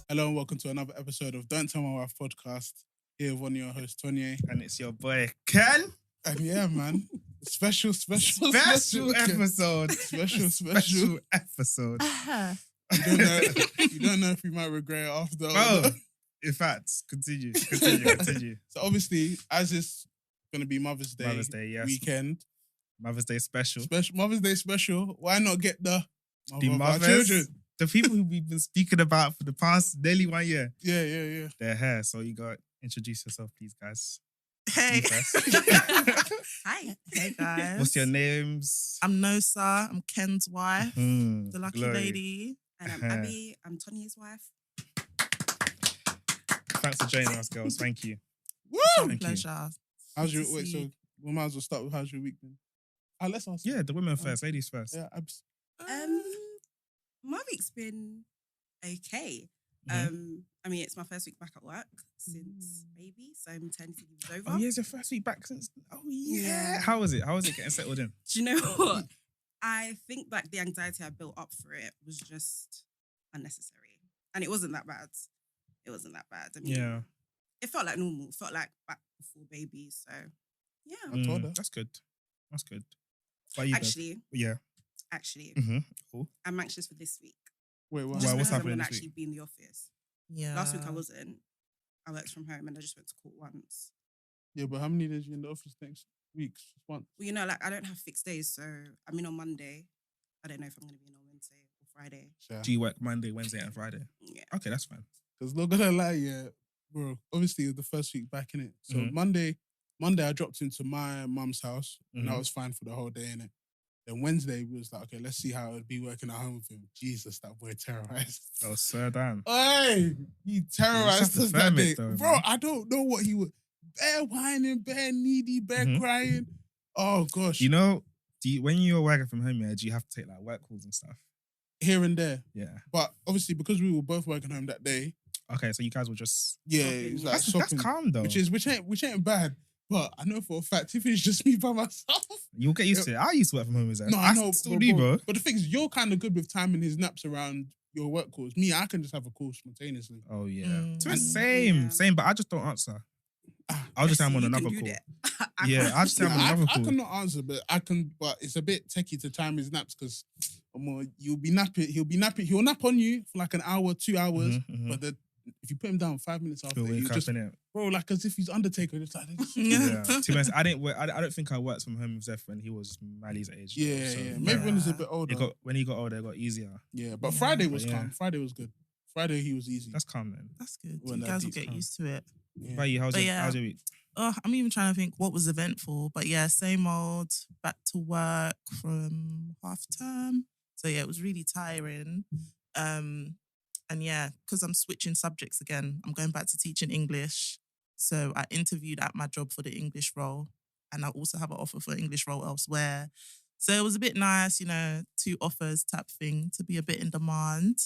Hello and welcome to another episode of Don't Tell My Wife podcast. Here with one of your hosts, Tonye. And it's your boy, Ken. And yeah, man, special Special episode. Special episode. You don't know if you might regret it after. Oh, in fact, continue. So obviously, as it's going to be Mother's Day, yes. weekend. Mother's Day special. Mother's Day special. Why not get the mothers, children? the people who we've been speaking about for the past nearly 1 year. Yeah. They're here. So you got to introduce yourself, please, guys. Hey. Hi. Hey, guys. What's your names? I'm Nosa. I'm Ken's wife, the lucky glory. lady. And I'm Abby. I'm Tonye's wife. Thanks for joining us, girls. Thank you. Woo! Thank you. Pleasure. How's your Good to wait? see So you. we might as well start with how's your week been? Let's ask. Yeah, the women first, ladies first. Yeah, My week's been okay. I mean, it's my first week back at work since baby, so maternity leave is over. Oh, yeah, it's your first week back since. Oh, yeah. Yeah. How was it? How was it getting settled in? Do you know what? I think like the anxiety I built up for it was just unnecessary, and it wasn't that bad. I mean, Yeah. it felt like normal. It felt like back before baby. So yeah. I told her. That's good. Why you Actually, Cool. I'm anxious for this week. Wait, what? Just Why, what's because I'm happening gonna this actually week? be in the office. Yeah. Last week I wasn't. I worked from home and I just went to court once. Yeah, but how many days are you in the office next week? Just once. Well, you know, like I don't have fixed days, so I'm in on Monday. I don't know if I'm going to be in on Wednesday or Friday. Sure. Do you work Monday, Wednesday, and Friday? Yeah. Okay, that's fine. Because not gonna lie, yeah, bro. Obviously, it was the first week back in it. So Mhm. Monday, I dropped into my mum's house, and that Mhm. was fine for the whole day in it. Then Wednesday, we was like, okay, let's see how it'd be working at home with him. Jesus, that boy terrorized. Oh, sir, damn. Hey, he terrorized You us just have that to firm day, it though, bro. man. I don't know what he was. Bare whining, bare needy, bare Mhm. crying. Oh gosh, You know, when you're working from home, do you have to take like work calls and stuff? here and there. Yeah. But obviously, because we were both working home that day, Okay, so you guys were just. yeah, Shopping. it's like That's shopping, calm though. which ain't bad. But I know for a fact, if it's just me by myself, You'll get used to it. I used to work from home as that. no, I know, still do, bro. But the thing is, you're kind of good with timing his naps around your work calls. Me, I can just have a call spontaneously. Oh yeah. Mm. Same, but I just don't answer. I'll just say I'm on You can another do call. that. Yeah, I just say I'm on Yeah, another I call. cannot answer, but I can. But it's a bit techie to time his naps because you'll be napping. He'll be napping. He'll nap on you for like an hour, 2 hours. Mhm, mhm. But if you put him down 5 minutes after, He'll you wake up just in it. bro, like as if he's Undertaker. Just like Yeah. To be honest, I don't think I worked from home with Zeph when he was Mali's age. though, yeah, so, yeah. Maybe when he's a bit older. When he got older, it got easier. Yeah, but Yeah. Friday was But yeah. calm. Friday was good. Friday he was easy. That's calm then. That's good. When You that guys will beats get come. used to it. Yeah. By you, how's But your yeah. week? Oh, I'm even trying to think what was eventful. But yeah, same old, back to work from half term. So yeah, it was really tiring. And yeah, because I'm switching subjects again, I'm going back to teaching English. So I interviewed at my job for the English role. And I also have an offer for English role elsewhere. So it was a bit nice, 2 offers type thing to be a bit in demand.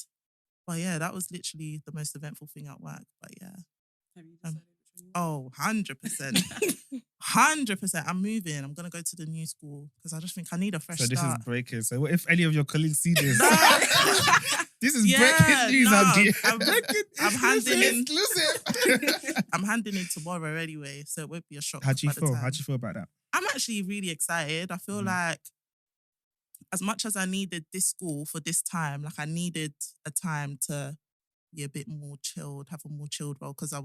But yeah, that was literally the most eventful thing at work. But yeah. Have you decided which one you Oh, 100%. 100%. I'm moving. I'm going to go to the new school because I just think I need a fresh So this start. is breaking. So what if any of your colleagues see this? No. This is Yeah, breaking news, no, Abdi. I'm handing in. Exclusive. I'm handing in tomorrow anyway, so it won't be a shock. How do you by the feel? time. How do you feel about that? I'm actually really excited. I feel Mhm. like as much as I needed this school for this time, like I needed a time to be a bit more chilled, have a more chilled role because I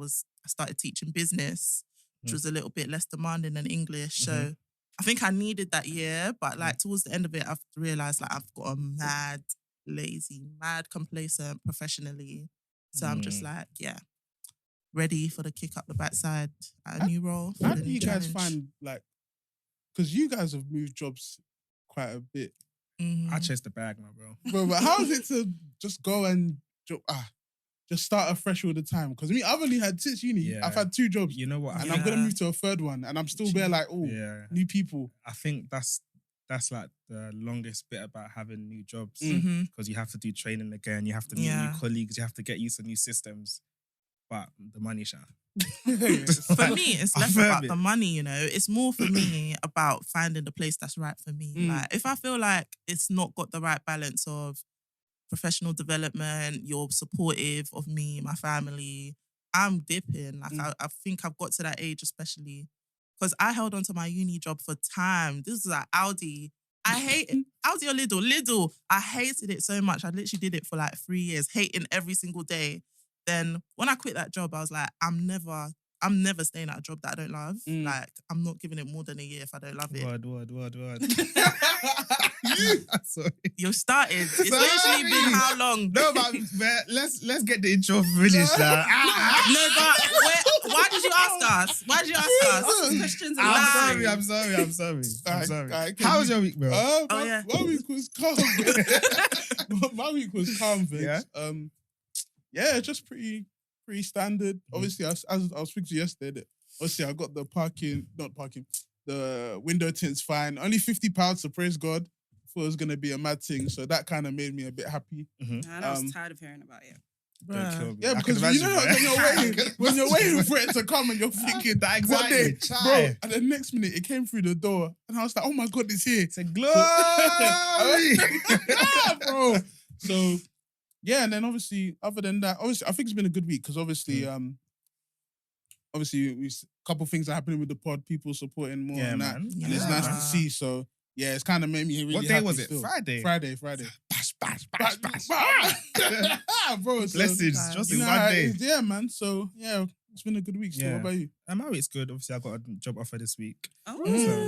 started teaching business, which Mm. was a little bit less demanding than English. So Mhm. I think I needed that year, but like towards the end of it, I've realized like I've got a mad lazy, mad complacent professionally. So I'm just like, yeah, ready for the kick up the backside at a new role. for How the do new you guys challenge. find like? Because you guys have moved jobs quite a bit, Mhm. I chased the bag, my bro. but how is it to just go and just start afresh all the time? Because me, I've only had since uni. Yeah. I've had 2 jobs, You know what? and Yeah. I'm gonna move to a 3rd one, and I'm still there like, oh, Yeah. new people. I think that's like the longest bit about having new jobs Mhm. because you have to do training again. You have to meet Yeah. new colleagues. You have to get used to new systems. But the money, Sha. For me, it's less Affirm about it. the money, It's more for me about finding the place that's right for me. Mm. Like, if I feel like it's not got the right balance of professional development. You're supportive of me, my family. I'm dipping. Like I think I've got to that age, especially because I held on to my uni job for time. This is like Audi. I hate it. Audi or Lidl? Lidl. I hated it so much. I literally did it for like 3 years, hating every single day. Then when I quit that job, I was like, I'm never staying at a job that I don't love. Like, I'm not giving it more than a year if I don't love it. Word. Sorry. You've started. It's literally been how long? No, but let's get the intro finished now. No, but why did you ask us? Why did you ask us? Questions and I'm sorry. How was your week, bro? My week was calm. My week was calm, Vince. Yeah, just pretty standard. Obviously, as I was speaking to you yesterday, obviously I got the window tints fine. Only £50, so praise God. Thought it was gonna be a mad thing, so that kind of made me a bit happy. And I was tired of hearing about it. Yeah, because you know when you're waiting for it to come and you're thinking that exactly, bro. And the next minute it came through the door, and I was like, "Oh my God, it's here!" It's a glory, bro. So yeah, and then obviously, other than that, I think it's been a good week because obviously, a couple things are happening with the pod, people supporting more and that, and it's nice to see. So yeah, it's kind of made me really What day happy was it? still. Friday. Bash. Bro, so, Blessings, just in you know one how it day. is. Yeah, man. So yeah, it's been a good week. Still. What about you? And my week's good. Obviously, I got a job offer this week. Oh. So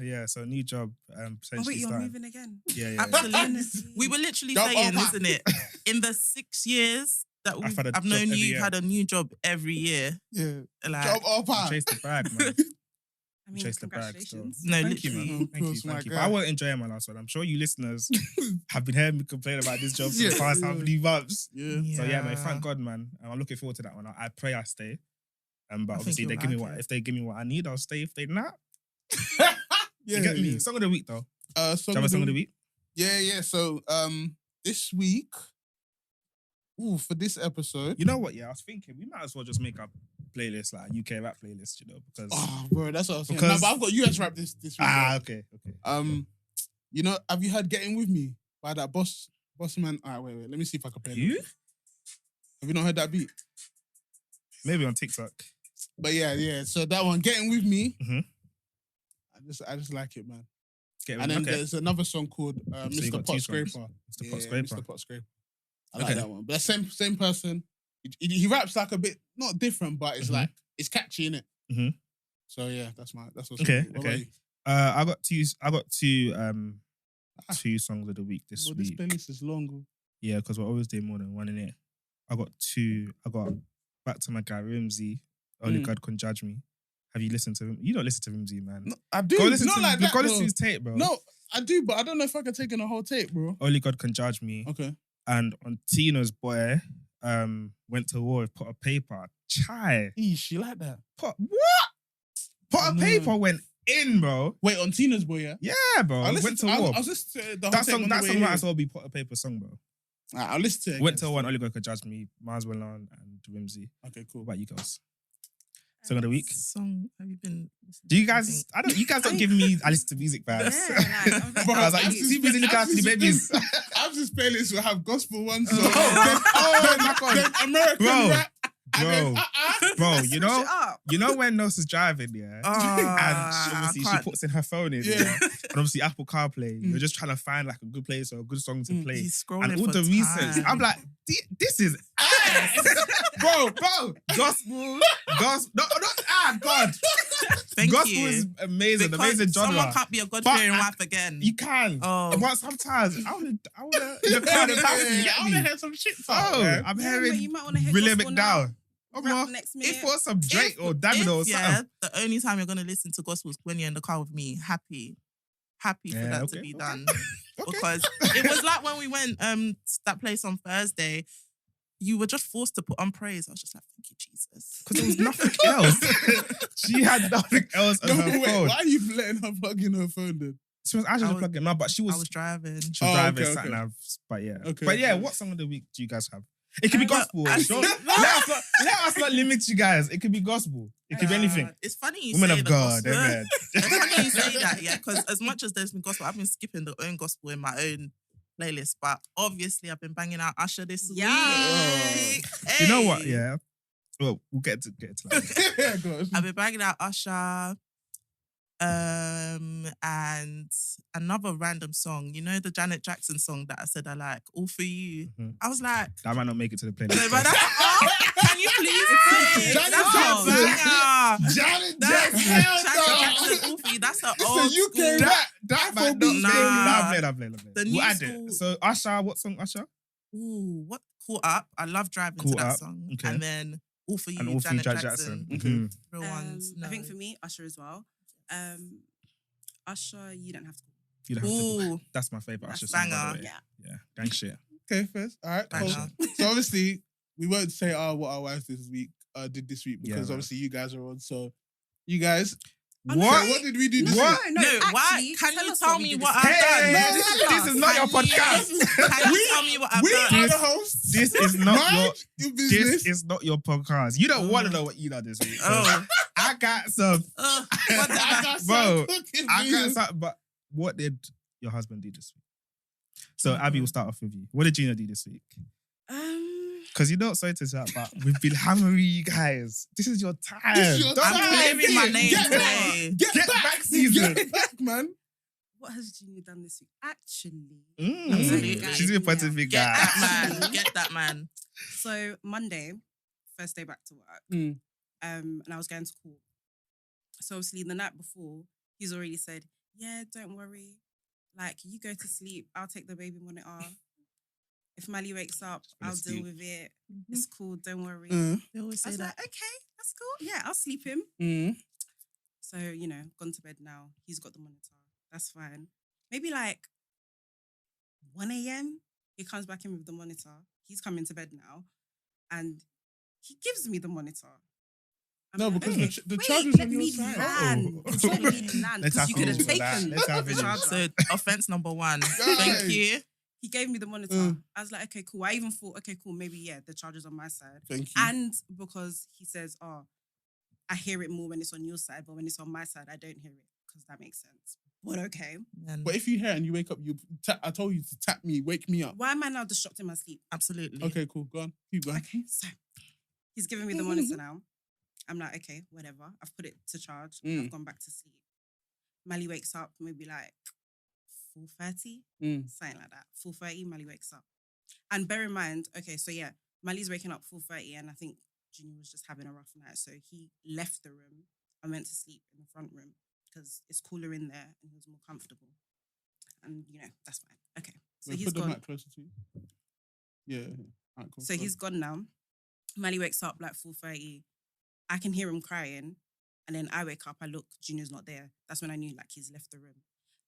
yeah. So new job. Potentially You're starting. moving again? Yeah. Absolutely. We were literally saying, isn't it? In the 6 years that I've known you, you've had a new job every year. Yeah. Like, Job offer. Chase the bag, man. I mean, Chase the bag. So. congratulations. No, Thank you, literally. man. Thank you. But I wasn't enjoying my last one. I'm sure you listeners have been hearing me complain about this job for the past how many months. Yeah. So yeah, man. Thank God, man. I'm looking forward to that one. I pray I stay. But obviously, they give me what if they give me what I need, I'll stay. If they not, you get me. Song of the week though. Song of the week. Yeah. So this week, for this episode, you know what? Yeah, I was thinking we might as well just make a playlist, like UK rap playlist, because bro, that's what I was saying. No, but I've got US rap this week. Okay. You know, have you heard "Getting With Me" by that boss man? Alright, wait. Let me see if I can play it. Have you not heard that beat? Maybe on TikTok. But yeah. So that one, "Getting With Me," Mm-hmm. I just like it, man. And then there's another song called Mr. Pot Scraper. Mr. Pot Scraper. I like that one. But same person. He raps like a bit not different, but it's like it's catchy, innit? Mm-hmm. So yeah, that's what's okay. What about you? I got two songs of the week this week. This playlist is long. Yeah, because we're always doing more than one in it. I got two. I got Back to My Guy Rimsey. Only God Can Judge Me. Have you listened to him? You don't listen to Rimsey, man. No, I do. Go listen not to like that, go listen to his tape, bro. No, I do, but I don't know if I can take in a whole tape, bro. Only God Can Judge Me. Okay. And on Tina's Boy, went to war with Pot of Paper. Chai. She like that. Pot of Paper went in, bro. Wait, on Tina's Boy, yeah? Yeah, bro. Went to war. I was listening to the whole that tape song on the way might here. as well be Pot of Paper song, bro. I'll listen to it. Went to war and Only God Can Judge Me, Mars Wallon and Rimsey. Okay, cool. What about you girls? Song of the week. Song have you been listening Do you to? guys? You guys don't give me. I listen to music vibes. Yeah, Bro, I was like, you too busy looking after the babies. I've just playlist will have gospel ones. So my God. then American rap. Bro, Switch it up. you know when Nos is driving, yeah, and she puts in her phone in, yeah, and obviously Apple CarPlay. You're just trying to find like a good place or a good song to play, He's scrolling and all for the recents. time. I'm like, this is bro, gospel. No, God. Thank Gospel you. is amazing, Because amazing genre. someone can't be a God-fearing wife again. You can. Oh. But sometimes I wanna in the crowd and I want to hear some shit. I'm But hearing you might want to hear William gospel now. McDowell. Rap next minute. If it was some Drake or Davido or something. Yeah, the only time you're gonna listen to gospel is when you're in the car with me. Happy for that to be done. Because it was like when we went that place on Thursday. You were just forced to put on praise. I was just like, thank you, Jesus. Because there was nothing else. She had nothing else on her phone. Why are you letting her plug in her phone then? She was actually plugging up, but she was I was driving. She was driving okay. sat nav. But yeah. Okay, But yeah, okay. what song of the week do you guys have? It could be gospel. I- Don't- let us not limit you guys. It could be gospel. It could be anything. It's funny you Women say of the God, gospel. amen. It's funny you say that, yeah, because as much as there's been gospel, I've been skipping the own gospel in my own playlist, but obviously I've been banging out Usher this week. Hey. You know what? Yeah. Well, we'll get to that. Yeah, go on. I've been banging out Usher. And another random song, you know, the Janet Jackson song that I said I like, All For You. Mhm. I was like, That might not make it to the playlist. no, but can you please play Janet That's Jackson. a banger. Janet That's Jackson. Janet Jackson, All For You. That's an It's old a UK school. rap. That for might not me. make it. I'll play. The new We'll add school- it. So Usher, what song Usher? Ooh, what? Caught Up. I love driving Caught to that Up, song. okay. And then All For You, And All For You, Janet Jackson. Jackson. Mhm. Real ones. No. I think for me, Usher as well. Usher, You Don't Have to Call. You don't have to. Ooh, That's my favorite That's Usher song. By banger. the way. Yeah. Yeah. Gang shit. Okay, first. All right, cool. banger. So obviously, we won't say what our wives did this week Yeah, because man. obviously you guys are on. So you guys, Oh, no. what did we do this What? week? No, why? actually, Can tell you us tell we me did what this I've week. done? No, this is not your podcast. Can you tell me what I've We done? are the hosts. This is not your. Mind your business. This is not your podcast. You don't want to know what you done this week. So Oh, I got some. what I did I- got Bro, some cooking I for you. got some. But what did your husband do this week? So Abby, we'll start off with you. What did Gina do this week? Because you know, sorry to say that, but we've been hammering you guys. This is your time. This is your Don't time. I'm clearing my name Get today. Get back season. Get back, man. What has Gina done this week? Actually, Absolutely. She's a positive Get guy. that man. Get that man. so Monday, first day back to work, Mm. and I was going to court. So obviously the night before, he's already said, "Yeah, don't worry. Like you go to sleep. I'll take the baby monitor. If Mally wakes up, I'll Let's deal do- with it. It's cool. Don't worry." They always I say was that. like, "Okay, that's cool. Yeah, I'll sleep him." So, gone to bed now. He's got the monitor. That's fine. Maybe like 1 a.m. He comes back in with the monitor. He's coming to bed now. And he gives me the monitor. I'm No, like, because "Hey, the wait, charge is let on your me side. land. Oh. Let me land. Let's Because have you could have videos for that. taken Let's have the videos. charger. So offense number one. Guys. Thank you. He gave me the monitor. I was like, okay, cool. I even thought, okay, cool. Maybe, the charger's on my side. Thank you. And because he says, I hear it more when it's on your side, but when it's on my side, I don't hear it because that makes sense. But okay. And But if you hear it and you wake up, I told you to tap me, wake me up. Why am I now disrupting my sleep? absolutely. Okay, cool. Go on. Keep going. Okay, so he's giving me the monitor now. I'm like, okay, whatever. I've put it to charge. I've gone back to sleep. Mally wakes up maybe like 4:30, something like that. 4:30, Mally wakes up. And bear in mind, okay, so yeah, Mally's waking up 4:30 and I think Junior was just having a rough night. So he left the room. I went to sleep in the front room because it's cooler in there and he was more comfortable. And, that's fine. Okay. So he's Put the gone. mic closer to you. Yeah. All right, cool. So he's gone now. Mally wakes up like 4:30. I can hear him crying. And then I wake up, I look, Junior's not there. That's when I knew like he's left the room.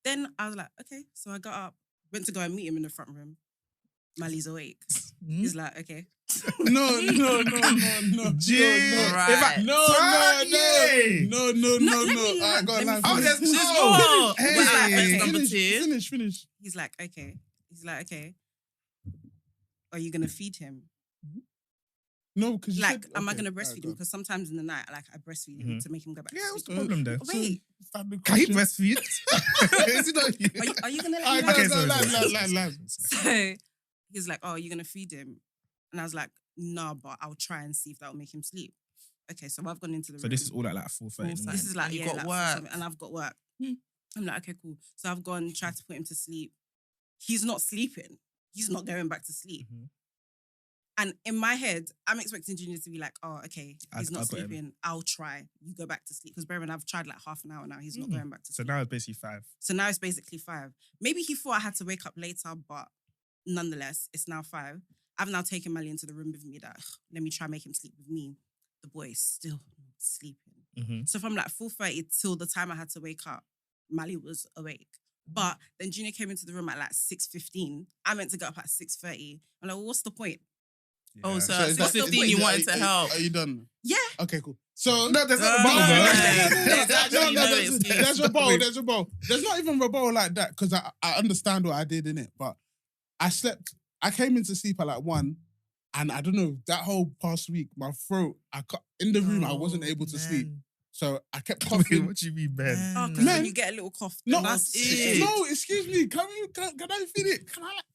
Then I was like, okay. So I got up, went to go and meet him in the front room. Mally's awake. He's like, okay. No. Gee. Right. No. Let me All right, go on. land. Now, Oh, finish. there's There's more. more. Hey. What's that? Offense number Finish, two. finish. He's like, okay. Are you gonna feed him? No, because Like, am I gonna breastfeed him? Because sometimes in the night, like I breastfeed him to make him go back Yeah, to what's sleep. the problem there? Wait, Can he breastfeed? Is it not you? are you gonna let I me know, land? Okay, no, sorry. lad. So he's like, oh, you're gonna feed him? And I was like, no, but I'll try and see if that will make him sleep. Okay, so I've gone into the room. So this is all at like 4:30. This is like, And you yeah, got like work. 4:30, and I've got work. I'm like, okay, cool. So I've gone, tried to put him to sleep. He's not sleeping. He's not going back to sleep. And in my head, I'm expecting Junior to be like, oh, okay, he's not I've got him. sleeping. I'll try. You go back to sleep. Because Berean, I've tried like half an hour now. He's not going back to So sleep. now it's basically 5. So now it's basically 5. Maybe he thought I had to wake up later, but nonetheless, it's now 5. I've now taken Mally into the room with me that, let me try make him sleep with me. The boy is still not sleeping. So from like 4:30 till the time I had to wake up, Mally was awake. But then Junior came into the room at like 6:15. I meant to get up at 6:30. I'm like, well, what's the point? Oh, so is at that- 6:15 you wanted to help. Are you done? Yeah. Okay, cool. So No, there's not a No, bubble, no, bro. There's actually no excuse. there's a bowl. There's not even a bowl like that because I understand what I did in it, but I slept. I came into sleep at like 1, and I don't know that whole past week, my throat. In the room, I wasn't able to sleep. So I kept coughing. What do you mean, Ben? Oh, because when you get a little cough. No, that's it. No, excuse me. Can I finish?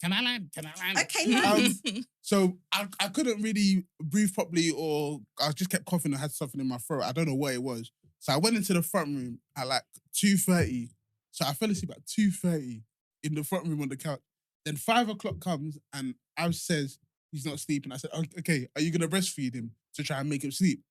Can I land? Okay, So I couldn't really breathe properly, or I just kept coughing. I had something in my throat. I don't know what it was. So I went into the front room at like 2:30. So I fell asleep at 2:30 in the front room on the couch. Then 5 o'clock comes and Av says he's not sleeping. I said, okay, are you going to breastfeed him to try and make him sleep?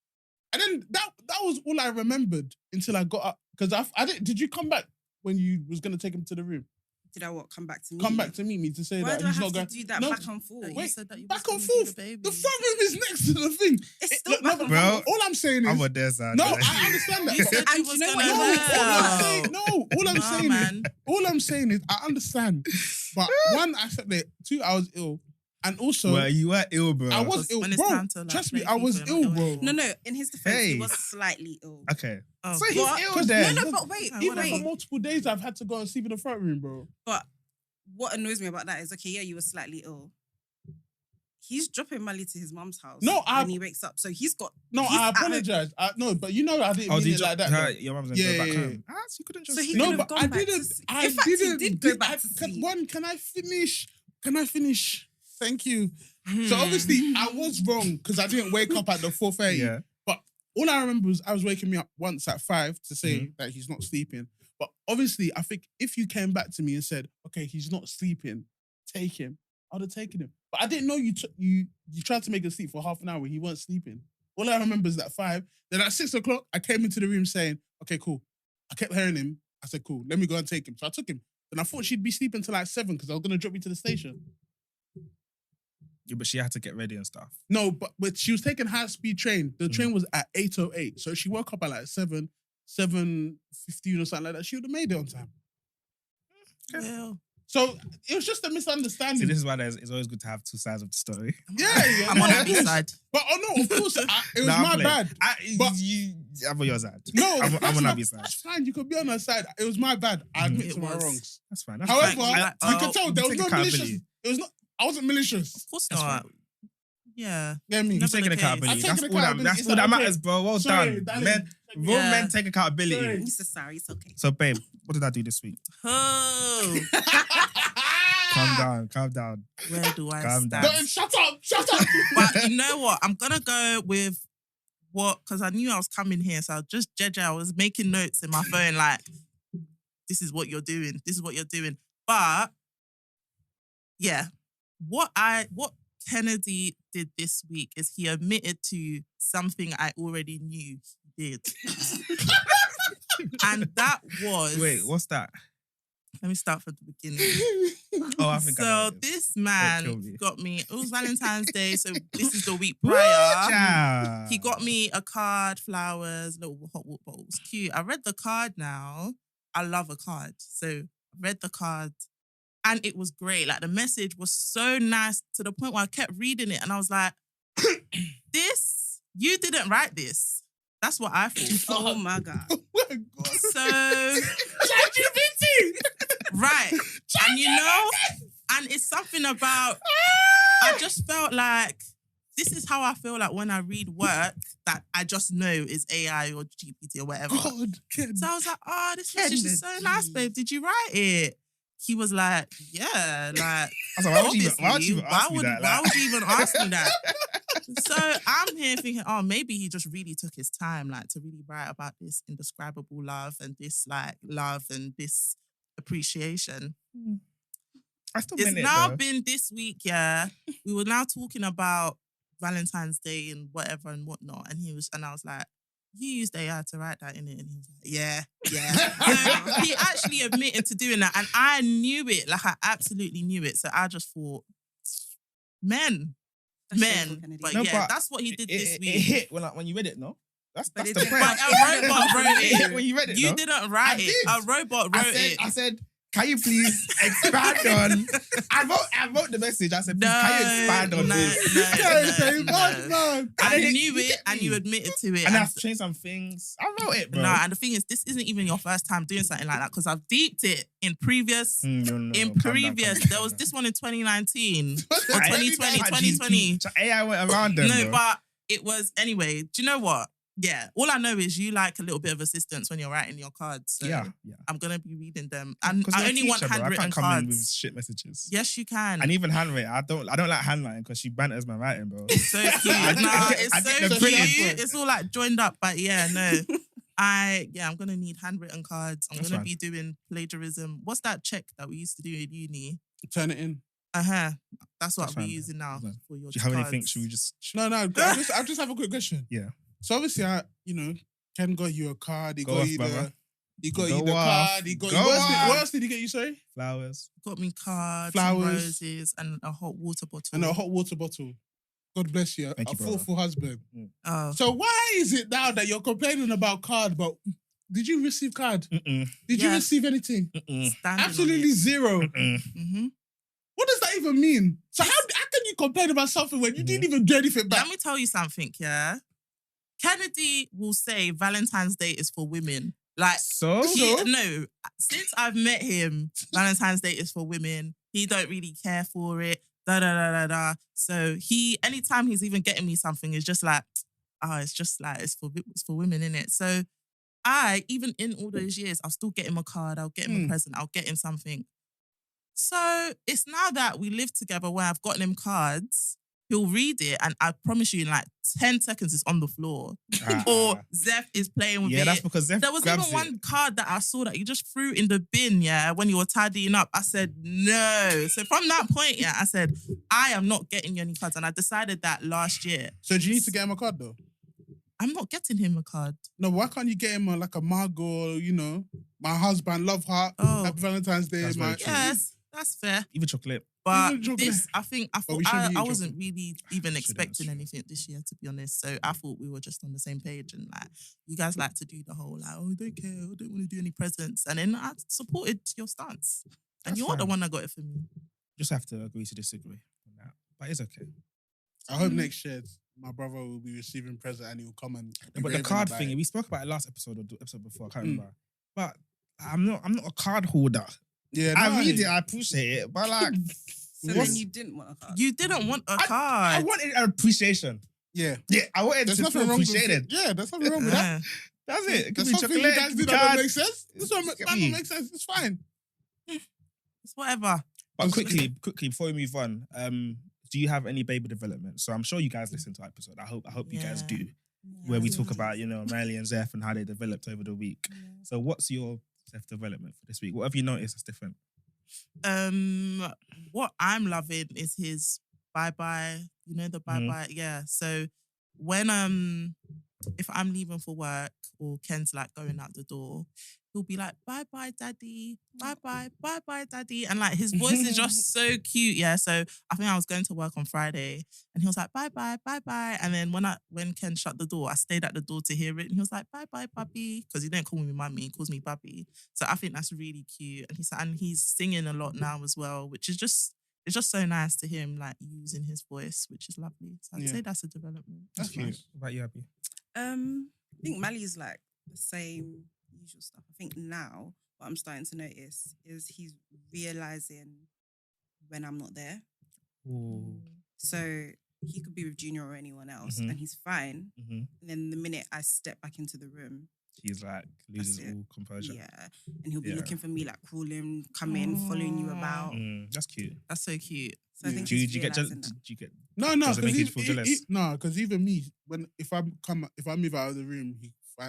And then that was all I remembered until I got up. Because I didn't. Did you come back when you was going to take him to the room? Did I what? Come back to me? Come back to meet me to say Why that do I he's have not to going do that back and forth? Wait, said that you back was and gonna do forth. the baby. The front room is next to the thing. It's still back and Bro, forth. All I'm saying is... I'm on their side. No, I understand that. You said you And was you know gonna what? All I'm saying is, I understand. But one, I slept there. 2, I was ill. And also... Well, you were ill, bro. I was ill, bro. Trust me, I was ill, bro. No, in his defense, he was slightly ill. Okay. Oh, So he's ill then. No, but wait. Even for multiple days, I've had to go and sleep in the front room, bro. But what annoys me about that is, okay, yeah, you were slightly ill. He's dropping Mali to his mum's house when he wakes up. So he's got... No, I apologize. No, but you know I didn't mean it like that. Your mum's going to go back home. So you couldn't just... So he No, could have but gone I back didn't. to... I In fact, didn't. he did go back to sleep. Can I finish? Thank you. So obviously I was wrong because I didn't wake up at the 4:30. Yeah. But all I remember was I was waking me up once at 5 to say that he's not sleeping. But obviously I think if you came back to me and said, okay, he's not sleeping, take him, I would have taken him. But I didn't know you tried to make him sleep for half an hour. He wasn't sleeping. All I remember is that 5. Then at 6 o'clock, I came into the room saying, okay, cool. I kept hearing him. I said, cool, let me go and take him. So I took him. And I thought she'd be sleeping till like 7 because I was going to drop me to the station. Yeah, but she had to get ready and stuff. No, but she was taking high-speed train. The train was at 8:08. So she woke up at like 7:15 or something like that. She would have made it on time. Well, So it was just a misunderstanding. See, this is why it's always good to have two sides of the story. Yeah. I'm on Abby's side. But no, of course, it was my bad. But I'm on your side. No, I'm on Abby's side. That's fine. You could be on her side. It was my bad. I admit to my wrongs. That's fine. However, you can tell there was no malicious. It was not. I wasn't malicious. Of course not. Yeah. Yeah, me. You're taking accountability. That's all that matters, bro. Well Sorry, done. darling. Men take accountability. Sorry. He's sorry, it's okay. So, babe, what did I do this week? Oh. Calm down. Where do I Calm stand? down. No, shut up. But you know what? I'm going to go with because I knew I was coming here. So I was making notes in my phone like, this is what you're doing. This is what you're doing. But, yeah, what Kennedy did this week is he admitted to something I already knew he did. And that was... Wait, what's that? Let me start from the beginning. Oh, I think I know So this man got me... It was Valentine's Day, so this is the week prior. Woo-cha! He got me a card, flowers, little hot water bottles. Cute. I read the card now. I love a card. So I read the card. And it was great. Like, the message was so nice to the point where I kept reading it and I was like, you didn't write this. That's what I thought. Oh my God. Oh my God. So, ChatGPT. right. And and it's something about, I just felt like, this is how I feel like when I read work that I just know is AI or GPT or whatever. God, Ken. So I was like, this message is so nice, babe. Did you write it? He was like, yeah, like, I was like, why would you even ask me that? Why would you even ask me that? So I'm here thinking, maybe he just really took his time, like, to really write about this indescribable love and this, like, love and this appreciation. It's now been this week, yeah. We were now talking about Valentine's Day and whatever and whatnot, and I was like, you used AI to write that in it, and he was like, yeah. So he actually admitted to doing that, and I knew it, like I absolutely knew it. So I just thought, men. But that's what he did this week. It hit when you read it, no? That's the point. But a robot wrote It hit when you read it. You didn't write it. A robot wrote it. I said, can you please expand on? I wrote the message. I said, please, can you expand on this? No. I knew it, and you admitted to it. And I've changed some things. I wrote it, bro. No, and the thing is, this isn't even your first time doing something like that because I've deeped it in previous. There was this one in 2019 or 2020. AI went around them. No, but it was anyway. Do you know what? Yeah, all I know is you like a little bit of assistance when you're writing your cards. So yeah. I'm gonna be reading them, and I only want handwritten I can't come cards. in with shit messages. Yes, you can. And even handwritten, I don't like handwriting because she banters my writing, bro. So cute. It's so cute. It's all like joined up, but yeah, no. I'm gonna need handwritten cards. I'm gonna be doing plagiarism. What's that check that we used to do in uni? Turn it in. That's what we're using now for your. Do you have anything? Should we just? No. I just have a quick question. Yeah. So obviously, Ken got you a card. He got you the card. He got you. What else did he get you? Sorry. Flowers. Got me cards, roses, and a hot water bottle. God bless you. Thank a you, thoughtful husband. Oh. So why is it now that you're complaining about card, but did you receive card? Mm-mm. Did you receive anything? Absolutely zero. Mm-hmm. What does that even mean? So how can you complain about something when you didn't even do anything back? Let me tell you something, yeah? Kennedy will say Valentine's Day is for women. Like, no, since I've met him, Valentine's Day is for women. He don't really care for it. So anytime he's even getting me something, it's just like, it's for women, innit? So even in all those years, I'll still get him a card, I'll get him a present, I'll get him something. So it's now that we live together where I've gotten him cards, he'll read it and I promise you in like 10 seconds it's on the floor. Or Zeph is playing with it. Yeah, that's because Zeph There was even one card that I saw that you just threw in the bin, when you were tidying up. I said, no. So from that point, I said, I am not getting you any cards. And I decided that last year. So do you need to get him a card though? I'm not getting him a card. No, why can't you get him like a mug or, my husband, love heart, happy Valentine's Day. Yes, that's fair. Even chocolate. But this, I wasn't really even expecting anything this year, to be honest. So I thought we were just on the same page. And like, you guys like to do the whole like, I don't care, I don't want to do any presents. And then I supported your stance. And you're the one that got it for me. Just have to agree to disagree on that. But it's okay. I hope next year my brother will be receiving present and he will come and. But the card thing, we spoke about it last episode or the episode before, I can't remember. But I'm not a card holder. Yeah, I read it, I appreciate it, but like. So then you didn't want a card? You didn't want a card. I wanted an appreciation. Yeah. Yeah, I wanted to feel appreciated. Yeah, there's nothing wrong with that. That's it. There's something you guys do that don't make sense. This one don't make sense. It's fine. It's whatever. But quickly, before we move on, do you have any baby development? So I'm sure you guys listen to our episode. I hope you guys do. Where we talk about, Melly and Zeph and how they developed over the week. So what's your Zeph development for this week? What have you noticed that's different? What I'm loving is his bye-bye. You know the bye-bye? Yeah. So when if I'm leaving for work or Ken's like going out the door, he'll be like, bye-bye, daddy. Bye-bye, bye-bye, daddy. And like his voice is just so cute, yeah. So I think I was going to work on Friday and he was like, bye-bye, bye-bye. And then when Ken shut the door, I stayed at the door to hear it. And he was like, bye-bye, puppy. Because he didn't call me mommy, he calls me puppy. So I think that's really cute. And he's singing a lot now as well, which is just, it's just so nice to hear him like using his voice, which is lovely. So I'd say that's a development. That's cute. Nice. What about you, Abby? I think Mali's like the same usual stuff. I think now what I'm starting to notice is he's realizing when I'm not there. Ooh. So he could be with Junior or anyone else and he's fine. And then the minute I step back into the room, he's like loses all composure. Yeah. And he'll be looking for me, like crawling, coming, following you about. That's cute. That's so cute. So I think do you get jealous? No, does it make you feel jealous? No, because even me, if I move out of the room,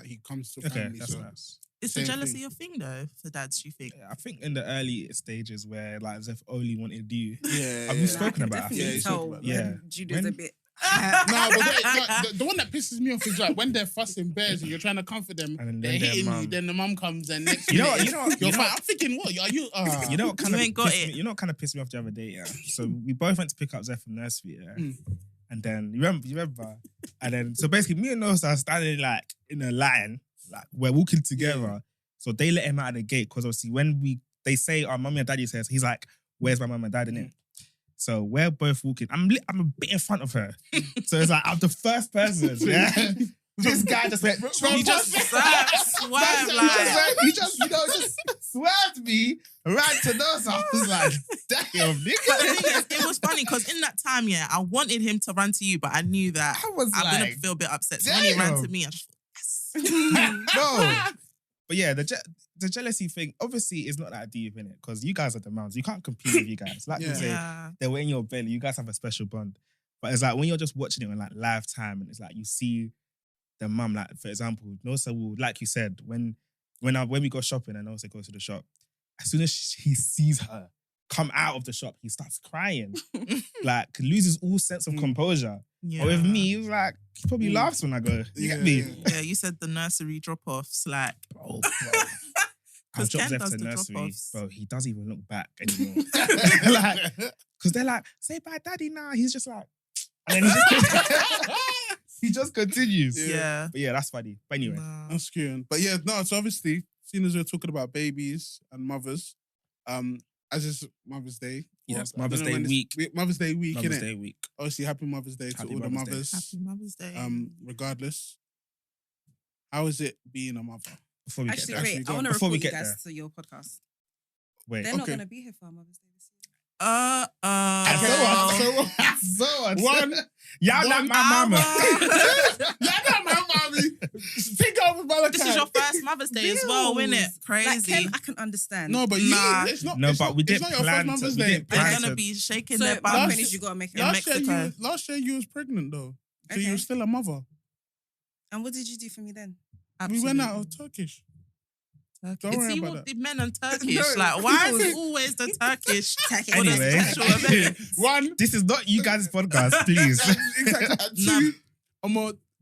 he comes to find me. That's so. nice. It's a jealousy of thing though for dads, do you think? Yeah, I think in the early stages where like Zeph only wanted you. Yeah. Have you spoken about it? Yeah. Judy's a bit. No, but the one that pisses me off is like when they're fussing bears and you're trying to comfort them, and they're hitting you, then the mum comes and next you know, you're fine. I'm thinking, what? Are you? You know what kind of pissed me off the other day, yeah? So we both went to pick up Zeph from nursery, yeah? And then you remember? And then so basically me and Nosa are standing like in a line, like we're walking together. Yeah. So they let him out of the gate because obviously when they say our mummy and daddy says, he's like, where's my mum and dad in it? So we're both walking. I'm a bit in front of her. So it's like, I'm the first person. Yeah. This guy just went, he just swerved like. He just swerved me, ran to those. I was like, damn, nigga. But the thing is, it was funny because in that time, I wanted him to run to you, but I knew that I'm going to feel a bit upset. So when he ran to me, I just thought, No. But yeah, the jealousy thing obviously is not that deep in it because you guys are the moms. You can't compete with you guys. Like you say, they were in your belly. You guys have a special bond. But it's like when you're just watching it on like live time, and it's like you see the mum. Like for example, Nosa will, like you said, when we go shopping and Nosa goes to the shop, as soon as he sees her come out of the shop, he starts crying, like loses all sense of composure. Yeah. Or with me, like he probably laughs when I go. You get me? Yeah, you said the nursery drop-offs, like bro. I dropped Zeph to nursery, bro. He doesn't even look back anymore. Like, because they're like, say bye, daddy. Now he's just like, and then he just continues. Yeah, but yeah, that's funny. But anyway, that's cute. But yeah, no. So obviously, seeing as we're talking about babies and mothers, as it's Mother's Day. Yes, Mother's Day week. Mother's Day week, innit? Mother's Day week. Obviously, happy Mother's Day to all the mothers. Happy Mother's Day. Regardless. How is it being a mother? Before we get there. Wait, I want to report you guys to your podcast. Wait. They're not going to be here for our Mother's Day this year. So one, y'all not my mama. Y'all not my mommy. Think over Malachi. This is your first Mother's Day as well, isn't it? Crazy. Like Ken, I can understand. No, but it's not. No, but we didn't plan Mother's to. Day. They're gonna be shaking their bums. You gotta make it in Mexico. Last year you was pregnant though, so you were still a mother. And what did you do for me then? We went out of Turkish. Don't worry about that. The men and Turkish. Like, why is it always the Turkish? Anyway, one, this is not you guys' podcast, please. Two,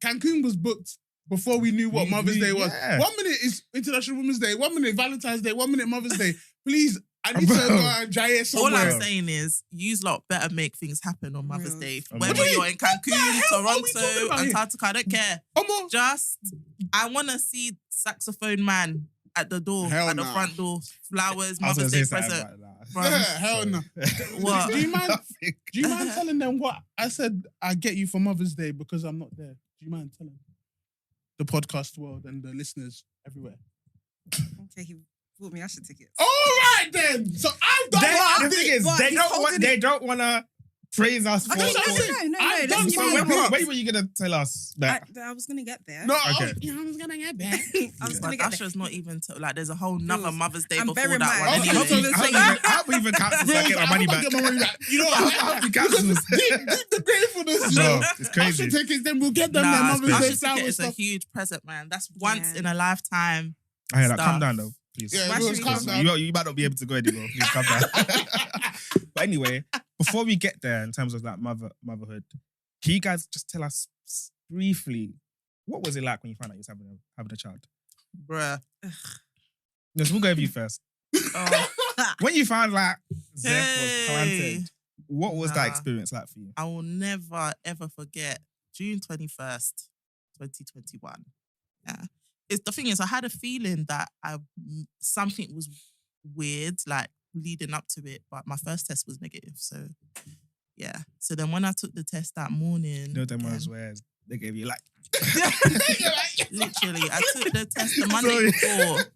Cancun was booked before we knew what Mother's Day was. 1 minute is International Women's Day, 1 minute Valentine's Day, 1 minute Mother's Day. Please, I need to go and dry it somewhere. All I'm saying is, you lot better make things happen on Mother's Day. Whether you're in Cancun, Toronto, Antarctica, I don't care. I want to see saxophone man at the door, the front door, flowers, Mother's Day present. Hell no. What? Do you mind telling them what I said I get you for Mother's Day because I'm not there? Do you mind telling the podcast world and the listeners everywhere? Okay, he bought me Asher tickets. All right then. So I've done what the thing is, they don't want to praise us for... No. When were you going to tell us that? I was going to get there. No, okay. I was going to get there. I was going to get Asher's not even... like, there's a whole nother Mother's Day before bearing that mind- one. How do we even cancel so I get my money back? You know what? How do we cancel? The gratefulness. No, it's crazy. Asher tickets, then we'll get them their Mother's Day Asher's flowers. ticket is a huge present, man. That's once in a lifetime. I hear that. Calm down, though. Please. Yeah, you might not be able to go anymore. Please calm down. But anyway, before we get there in terms of like motherhood, can you guys just tell us briefly what was it like when you found out you was having a child? Bruh. Yes, we'll go with you first. When you found like Zeph was planted, what was that experience like for you? I will never ever forget June 21st, 2021. Yeah. The thing is, I had a feeling that something was weird, like leading up to it, but my first test was negative. So, yeah. So then when I took the test that morning... No, them ones where they gave you like... Literally, I took the test the Monday before.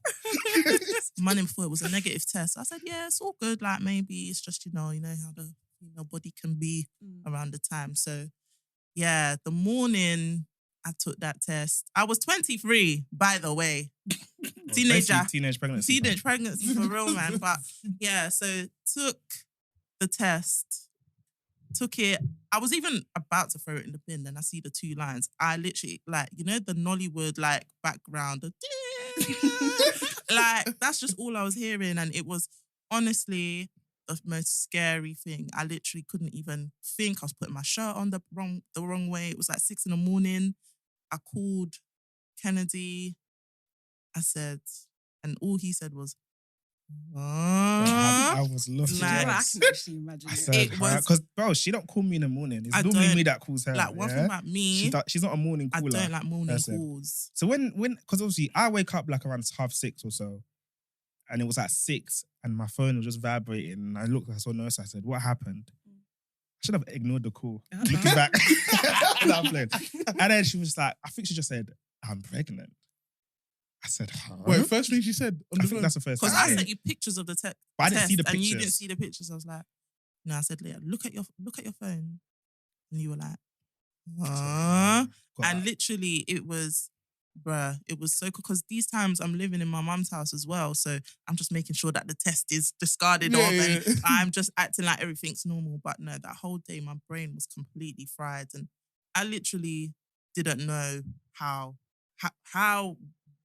Monday before, it was a negative test. I said, yeah, it's all good. Like, maybe it's just, you know how the body can be around the time. So, yeah, the morning... I took that test. I was 23, by the way. Teenage pregnancy for real, man. But yeah, so took the test, took it. I was even about to throw it in the bin. Then I see the two lines. I literally, like, the Nollywood, like, background. Like, that's just all I was hearing. And it was honestly the most scary thing. I literally couldn't even think. I was putting my shirt on the wrong way. It was like 6 a.m. I called Kennedy. I said, and all he said was, I was lost. Like, I can actually imagine it. Because, bro, she don't call me in the morning. It's normally me that calls her. Like, one thing about me, she's not a morning caller. I don't like morning calls. So when, because obviously I wake up like around 6:30 or so, and it was at 6, and my phone was just vibrating, and I looked, I saw nurse, I said, what happened? I should have ignored the call. Looking back. And then she was like, I think she just said, I'm pregnant. I said, huh? Wait, first thing she said? I think that's the first thing. Because I sent you pictures of the test. But I didn't see the pictures. And you didn't see the pictures. I was like, no, I said, Leah, look at your phone. And you were like, huh? And literally it was bruh, it was so cool because these times I'm living in my mum's house as well. So I'm just making sure that the test is discarded off and I'm just acting like everything's normal. But no, that whole day my brain was completely fried and I literally didn't know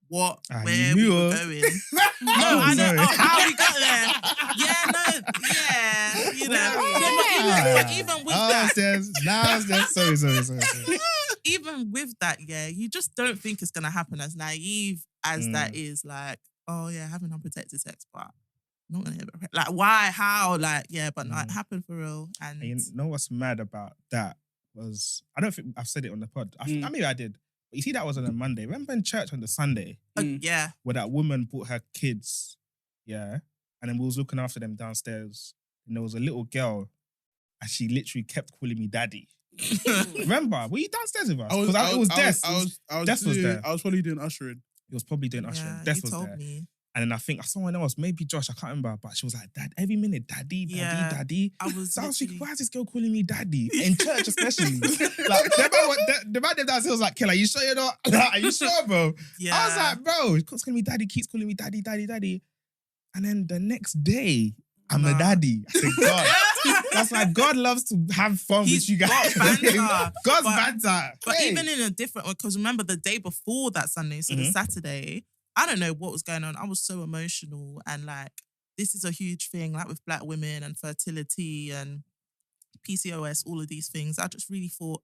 what, where we were going. I know. Oh, how we got there. Yeah, no, yeah, you know. But even with that. Sorry. Even with that, yeah, you just don't think it's gonna happen as naive as that is. Like, oh yeah, having unprotected sex, but not gonna get like why, how, like yeah, but no, it happened for real. And you know what's mad about that was I don't think I've said it on the pod. I maybe I did. But you see, that was on a Monday. Remember in church on the Sunday? Yeah. Where that woman brought her kids, yeah, and then we was looking after them downstairs, and there was a little girl, and she literally kept calling me daddy. Remember? Were you downstairs with us? Because it was Des. Was there. I was probably doing ushering. He was probably doing ushering. Des was there. Me. And then I think someone else, maybe Josh, I can't remember, but she was like, Dad, every minute, daddy. I was thinking, why is this girl calling me daddy? In church, especially. Like, the man downstairs was like, Ken, are you sure you're not? Are you sure, bro? Yeah. I was like, bro, she keeps calling me daddy. And then the next day, I'm a daddy. I said, God. That's like God loves to have fun with you guys. God's banter. But even in a different one, because remember the day before that Sunday, so the Saturday, I don't know what was going on. I was so emotional and like, this is a huge thing, like with Black women and fertility and PCOS, all of these things. I just really thought,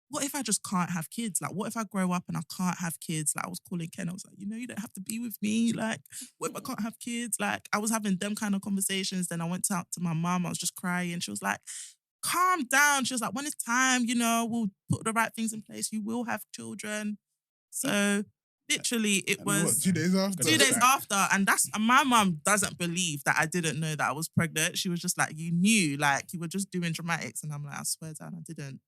what if I just can't have kids? Like, what if I grow up and I can't have kids? Like, I was calling Ken. I was like, you don't have to be with me. Like, what if I can't have kids? Like, I was having them kind of conversations. Then I went out to my mum. I was just crying. She was like, calm down. She was like, when it's time, we'll put the right things in place. You will have children. So literally, it was 2 days after. 2 days after, and my mum doesn't believe that I didn't know that I was pregnant. She was just like, you knew, like you were just doing dramatics, and I'm like, I swear down, I didn't.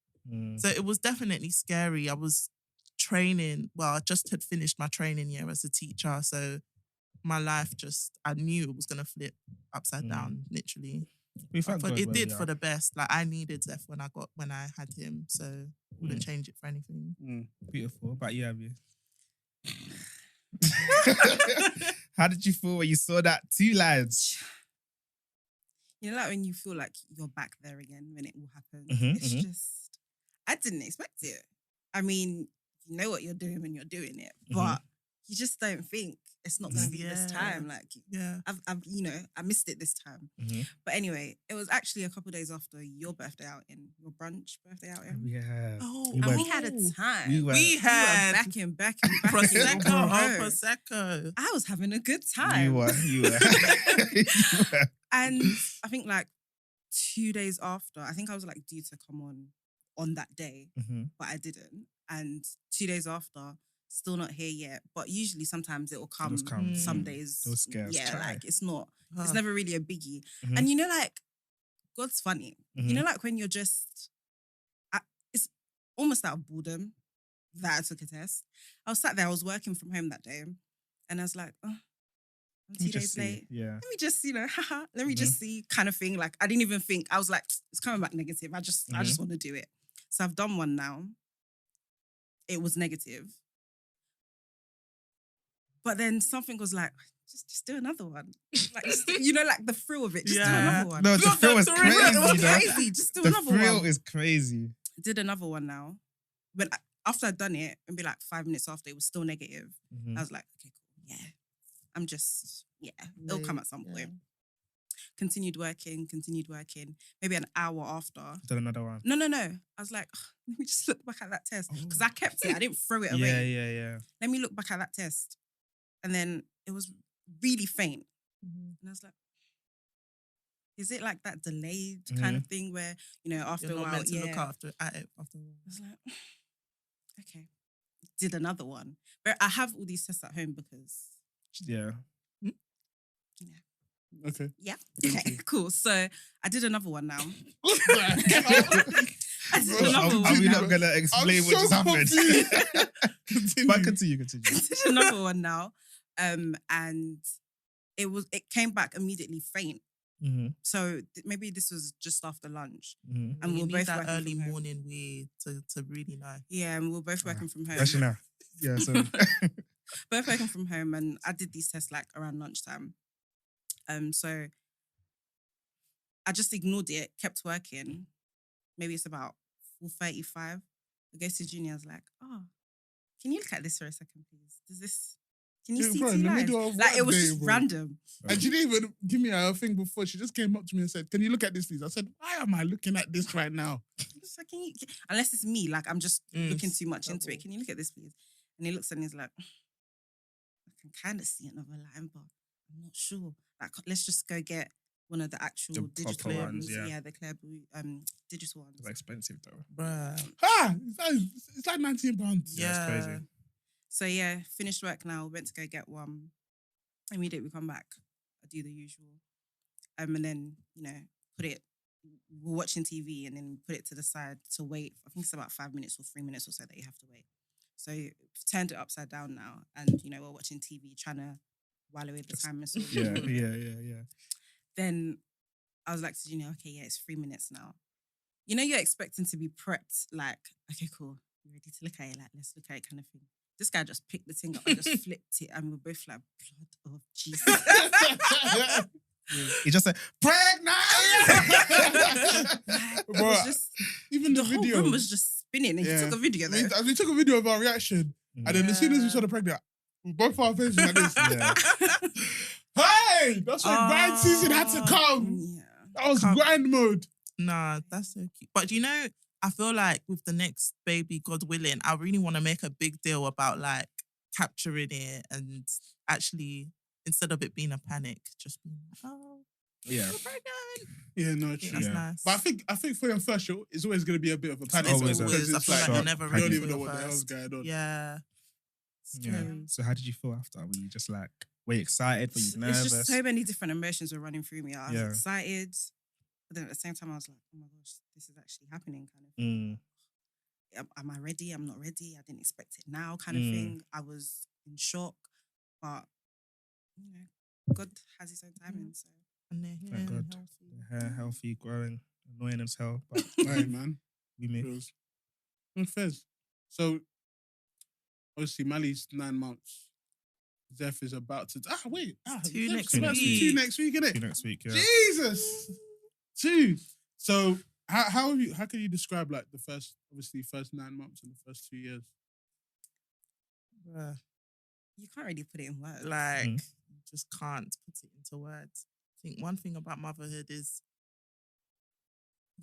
So it was definitely scary. I was training. Well, I just had finished my training year as a teacher, so my life I knew it was gonna flip upside down, literally. But it did for the best. Like I needed Zeph when I had him, so wouldn't change it for anything. Beautiful, but yeah, how did you feel when you saw that 2 lads? Like when you feel like you're back there again when it all happens. It's just, I didn't expect it. I mean, you know what you're doing when you're doing it, but you just don't think it's not going to be this time. Like, I missed it this time. But anyway, it was actually a couple of days after your birthday outing, your brunch birthday outing. Yeah. Oh, and we had a time. We had back and Prosecco. I was having a good time. You were. And I think like 2 days after, I think I was like due to come on that day, but I didn't. And 2 days after, still not here yet. But usually sometimes it will come. Some days. Those scares. Yeah, like it's not. It's never really a biggie. And like, God's funny. Like when you're just, it's almost out of boredom that I took a test. I was sat there, I was working from home that day, and I was like, oh, I'm 2 days late. Yeah. Let me just, let me just see kind of thing. Like, I didn't even think. I was like, it's coming back negative. I just want to do it. So I've done one now. It was negative. But then something was like, just do another one. Like, like the thrill of it. Just do another one. No, the thrill is crazy. It was crazy. Just do another one. The thrill is crazy. Did another one now. But after I'd done it, maybe like 5 minutes after, it was still negative. I was like, okay, cool. Yeah. I'm just, it'll come at some point. Continued working. Maybe an hour after. Done another one. No. I was like, let me just look back at that test. Because I kept it. I didn't throw it away. Yeah. Let me look back at that test. And then it was really faint. And I was like, is it like that delayed kind of thing where, after You're a not while, meant to look at it after a while. I was like, okay. Did another one. But I have all these tests at home because... Yeah. Okay. Yeah. Okay, cool. So I did another one now. Are we not going to explain what just happened? But continue. I did another one now. And it came back immediately faint. So maybe this was just after lunch. And we'll both that early morning way to really know. Yeah, and we were both working from home. Especially now. Yeah, so both working from home, and I did these tests like around lunchtime. So I just ignored it, kept working. Maybe it's about 4:35. I go to Junior, I was like, oh, can you look at this for a second, please? Can you see bro, two in the lines? middle of Like, it was work day, just bro. random. And she didn't even give me a thing before. She just came up to me and said, can you look at this, please? I said, why am I looking at this right now? Just like, unless it's me, like I'm just looking too much into it. Can you look at this, please? And he looks and he's like, I can kind of see another line, but I'm not sure. Like, let's just go get one of the actual The digital proper ones. ones, yeah. The clear digital ones. it's expensive though. Bruh. It's like £19. Yeah, it's crazy. So yeah, finished work now. Went to go get one. Immediately we come back. I do the usual. And then, put it, we're watching TV and then put it to the side to wait. I think it's about 5 minutes or 3 minutes or so that you have to wait. So we've turned it upside down now. And, we're watching TV, trying to while away the time. And so Yeah. Then I was like to Junior, okay, yeah, it's 3 minutes now. You're expecting to be prepped, like, okay, cool. You ready to look at it? Like, let's look at it kind of thing. This guy just picked the thing up and just flipped it, and we're both like, blood of Jesus. He just said, pregnant! Bro, even the whole video room was just spinning, and he took a video though. We took a video of our reaction, and then as soon as we saw the pregnant, both our faces like this. Yeah. Hey! That's when grind season had to come. Yeah. That was grind mode. Nah, that's so cute. But I feel like with the next baby, God willing, I really want to make a big deal about like capturing it and actually, instead of it being a panic, just being like, oh, yeah, you're pregnant. Yeah, no, true. That's nice. But I think for your first show, it's always going to be a bit of a panic. Always. Because I feel like you're never ready. You don't even for know your what the hell's first. going on. Yeah. So how did you feel after? Were you just like, were you excited? Were you nervous? It's just so many different emotions were running through me. I was excited, but then at the same time I was like, oh my gosh, this is actually happening kind of thing. Am I ready? I'm not ready. I didn't expect it now kind of thing. I was in shock, but God has his own timing. So and they're here, thank God. healthy. The hair healthy, growing, annoying as hell. But right, man. We move. Fez. So obviously Mali's 9 months. Zeph is about to. Wait. Two next week, innit? 2 next week, yeah. Jesus. 2. So how can you describe like the first 9 months and the first 2 years? You can't really put it in words. Like you just can't put it into words. I think one thing about motherhood is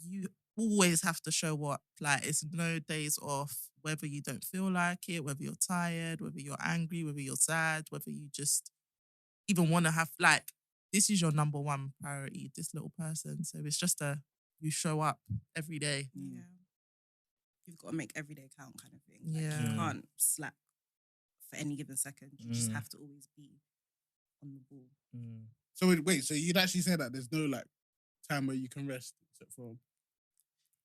you always have to show up. Like it's no days off, whether you don't feel like it, whether you're tired, whether you're angry, whether you're sad, whether you just even want to have, like, this is your number one priority, this little person. So it's just you show up every day. Yeah. You've got to make every day count kind of thing. Yeah. Like, you can't slack for any given second. You just have to always be on the ball. So wait, so you'd actually say that there's no like time where you can rest except for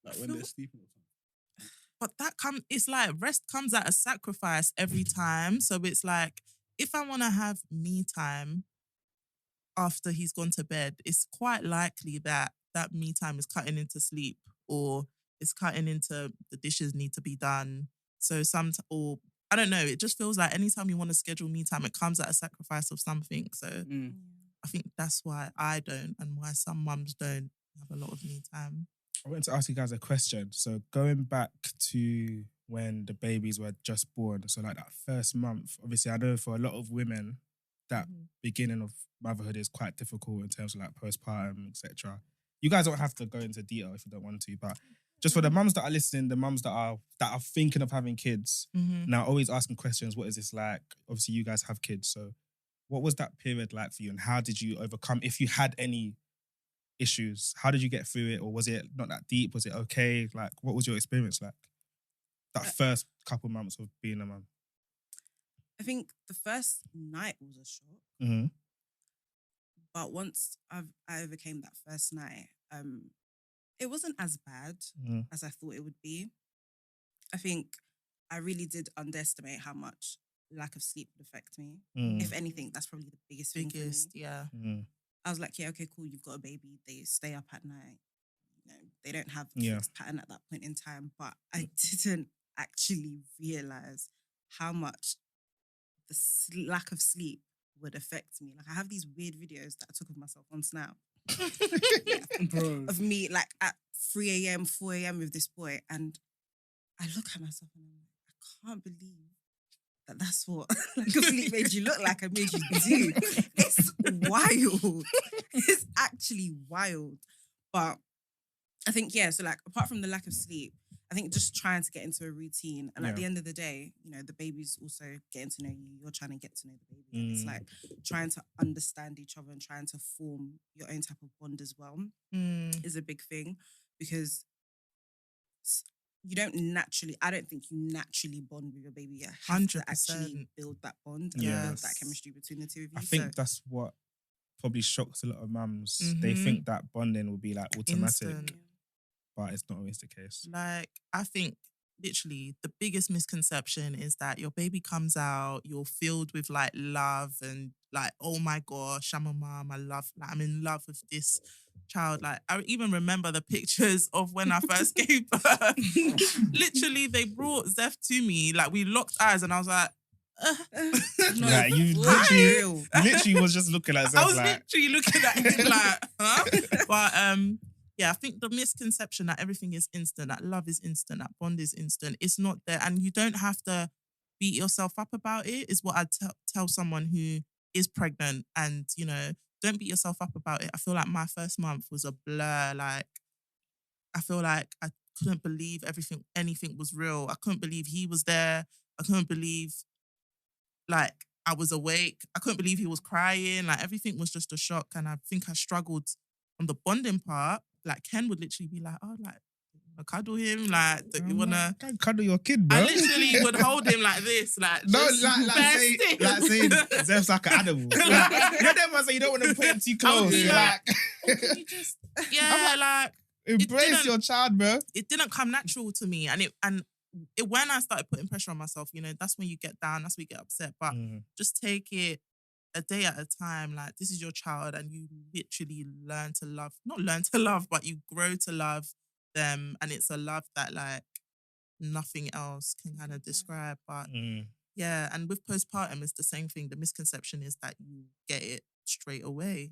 like when they're sleeping or something? But it's like rest comes at a sacrifice every time. So it's like, if I want to have me time after he's gone to bed, it's quite likely that me time is cutting into sleep, or it's cutting into the dishes need to be done. So or I don't know, it just feels like anytime you want to schedule me time, it comes at a sacrifice of something. So I think that's why I don't, and why some mums don't have a lot of me time. I wanted to ask you guys a question. So going back to when the babies were just born, so like that first month, obviously I know for a lot of women, that beginning of motherhood is quite difficult in terms of like postpartum, etc. You guys don't have to go into detail if you don't want to, but just for the mums that are listening, the mums that are thinking of having kids, now always asking questions, what is this like? Obviously you guys have kids, so what was that period like for you, and how did you overcome, if you had any issues, how did you get through it, or was it not that deep? Was it okay? Like, what was your experience like? That first couple months of being a mum. I think the first night was a shock. But once I overcame that first night, it wasn't as bad as I thought it would be. I think I really did underestimate how much lack of sleep would affect me. If anything, that's probably the biggest thing for me. Yeah. I was like, yeah, okay, cool, you've got a baby. They stay up at night. They don't have a fixed pattern at that point in time. But I didn't actually realize how much the lack of sleep would affect me. Like I have these weird videos that I took of myself on Snap. Bro. Of me like at 3 a.m., 4 a.m. with this boy, and I look at myself and I'm like, I can't believe that's what like a sleep made you look like. I made you do. It's wild. It's actually wild. But I think, yeah, so like apart from the lack of sleep, I think just trying to get into a routine. And at the end of the day, you know, the baby's also getting to know you. You're trying to get to know the baby. And it's like trying to understand each other and trying to form your own type of bond as well is a big thing. Because you don't naturally, I don't think you naturally bond with your baby. You have 100%. to actually build that bond and build that chemistry between the two of you. I think that's what probably shocks a lot of mums. They think that bonding will be like automatic. Instant. But it's not always the case. Like, I think literally the biggest misconception is that your baby comes out, you're filled with like love and like, oh my gosh, I'm a mom, I'm in love with this child. Like, I even remember the pictures of when I first gave birth. Literally, they brought Zeph to me, like we locked eyes and I was like, Like, you literally was just looking at Zeph. I was literally looking at him like, huh? But yeah, I think the misconception that everything is instant, that love is instant, that bond is instant, it's not there. And you don't have to beat yourself up about it, is what I'd tell someone who is pregnant. And, you know, don't beat yourself up about it. I feel like my first month was a blur. Like, I feel like I couldn't believe anything was real. I couldn't believe he was there. I couldn't believe, like, I was awake. I couldn't believe he was crying. Like, everything was just a shock. And I think I struggled on the bonding part. Like, Ken would literally be like, oh, like, cuddle him, like, do you wanna cuddle your kid, bro? I literally would hold him like this, like, no, like saying Zeph's like an animal. Like, you know them ones that you don't want to put him too close. Like, can you just, like, embrace your child, bro. It didn't come natural to me, and when I started putting pressure on myself, you know, that's when you get down, that's when you get upset. But just take it a day at a time. Like, this is your child, and you literally not learn to love, but you grow to love them, and it's a love that like nothing else can kind of describe. But yeah, and with postpartum, it's the same thing. The misconception is that you get it straight away.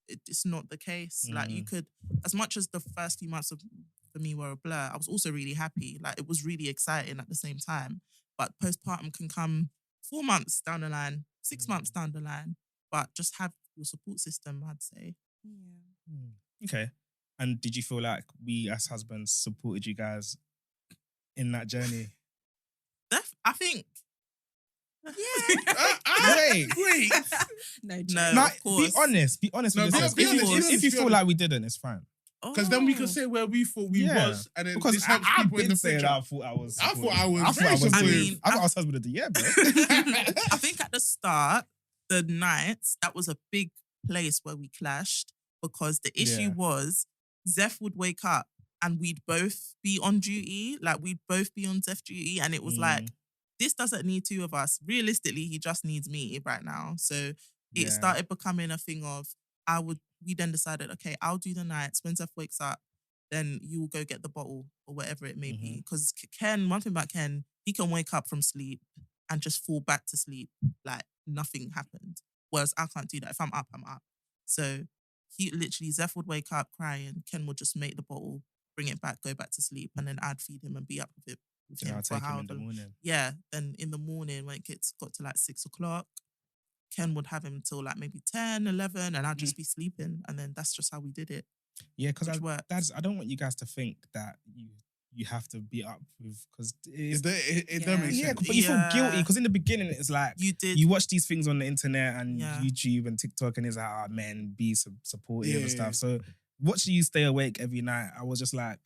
It's not the case. Like, you could, as much as the first few months for me were a blur, I was also really happy. Like, it was really exciting at the same time. But postpartum can come 4 months down the line, 6 months down the line. But just have your support system, I'd say. Yeah. Okay. And did you feel like we as husbands supported you guys in that journey? I think. Yeah. Wait. No, of course. Be honest with yourself. If you feel like we didn't, it's fine. Because then we can say where we thought we was, and then because this helps people in the future. I thought I was. I thought I was. I thought I was husband of the year, bro. I think at the start, the nights, that was a big place where we clashed, because the issue was Zeph would wake up and we'd both be on duty. Like, we'd both be on Zeph duty, and it was like, this doesn't need two of us. Realistically, he just needs me right now. So it started becoming a thing of, we then decided, okay, I'll do the nights. When Zeph wakes up, then you will go get the bottle or whatever it may be. Because Ken, one thing about Ken, he can wake up from sleep and just fall back to sleep like nothing happened. Whereas I can't do that. If I'm up, I'm up. So he literally, Zeph would wake up crying. Ken would just make the bottle, bring it back, go back to sleep, and then I'd feed him and be up with it. I'll take him in the morning. Yeah, then in the morning when it got to like 6 o'clock, Ken would have him till like maybe 10, 11, and I'd just be sleeping. And then that's just how we did it. Yeah, because I don't want you guys to think that you have to be up with, because it don't make sense. Yeah, but you feel guilty because in the beginning it's like you watch these things on the internet and YouTube and TikTok, and it's like, oh man, be supportive and stuff. So watching you stay awake every night, I was just like,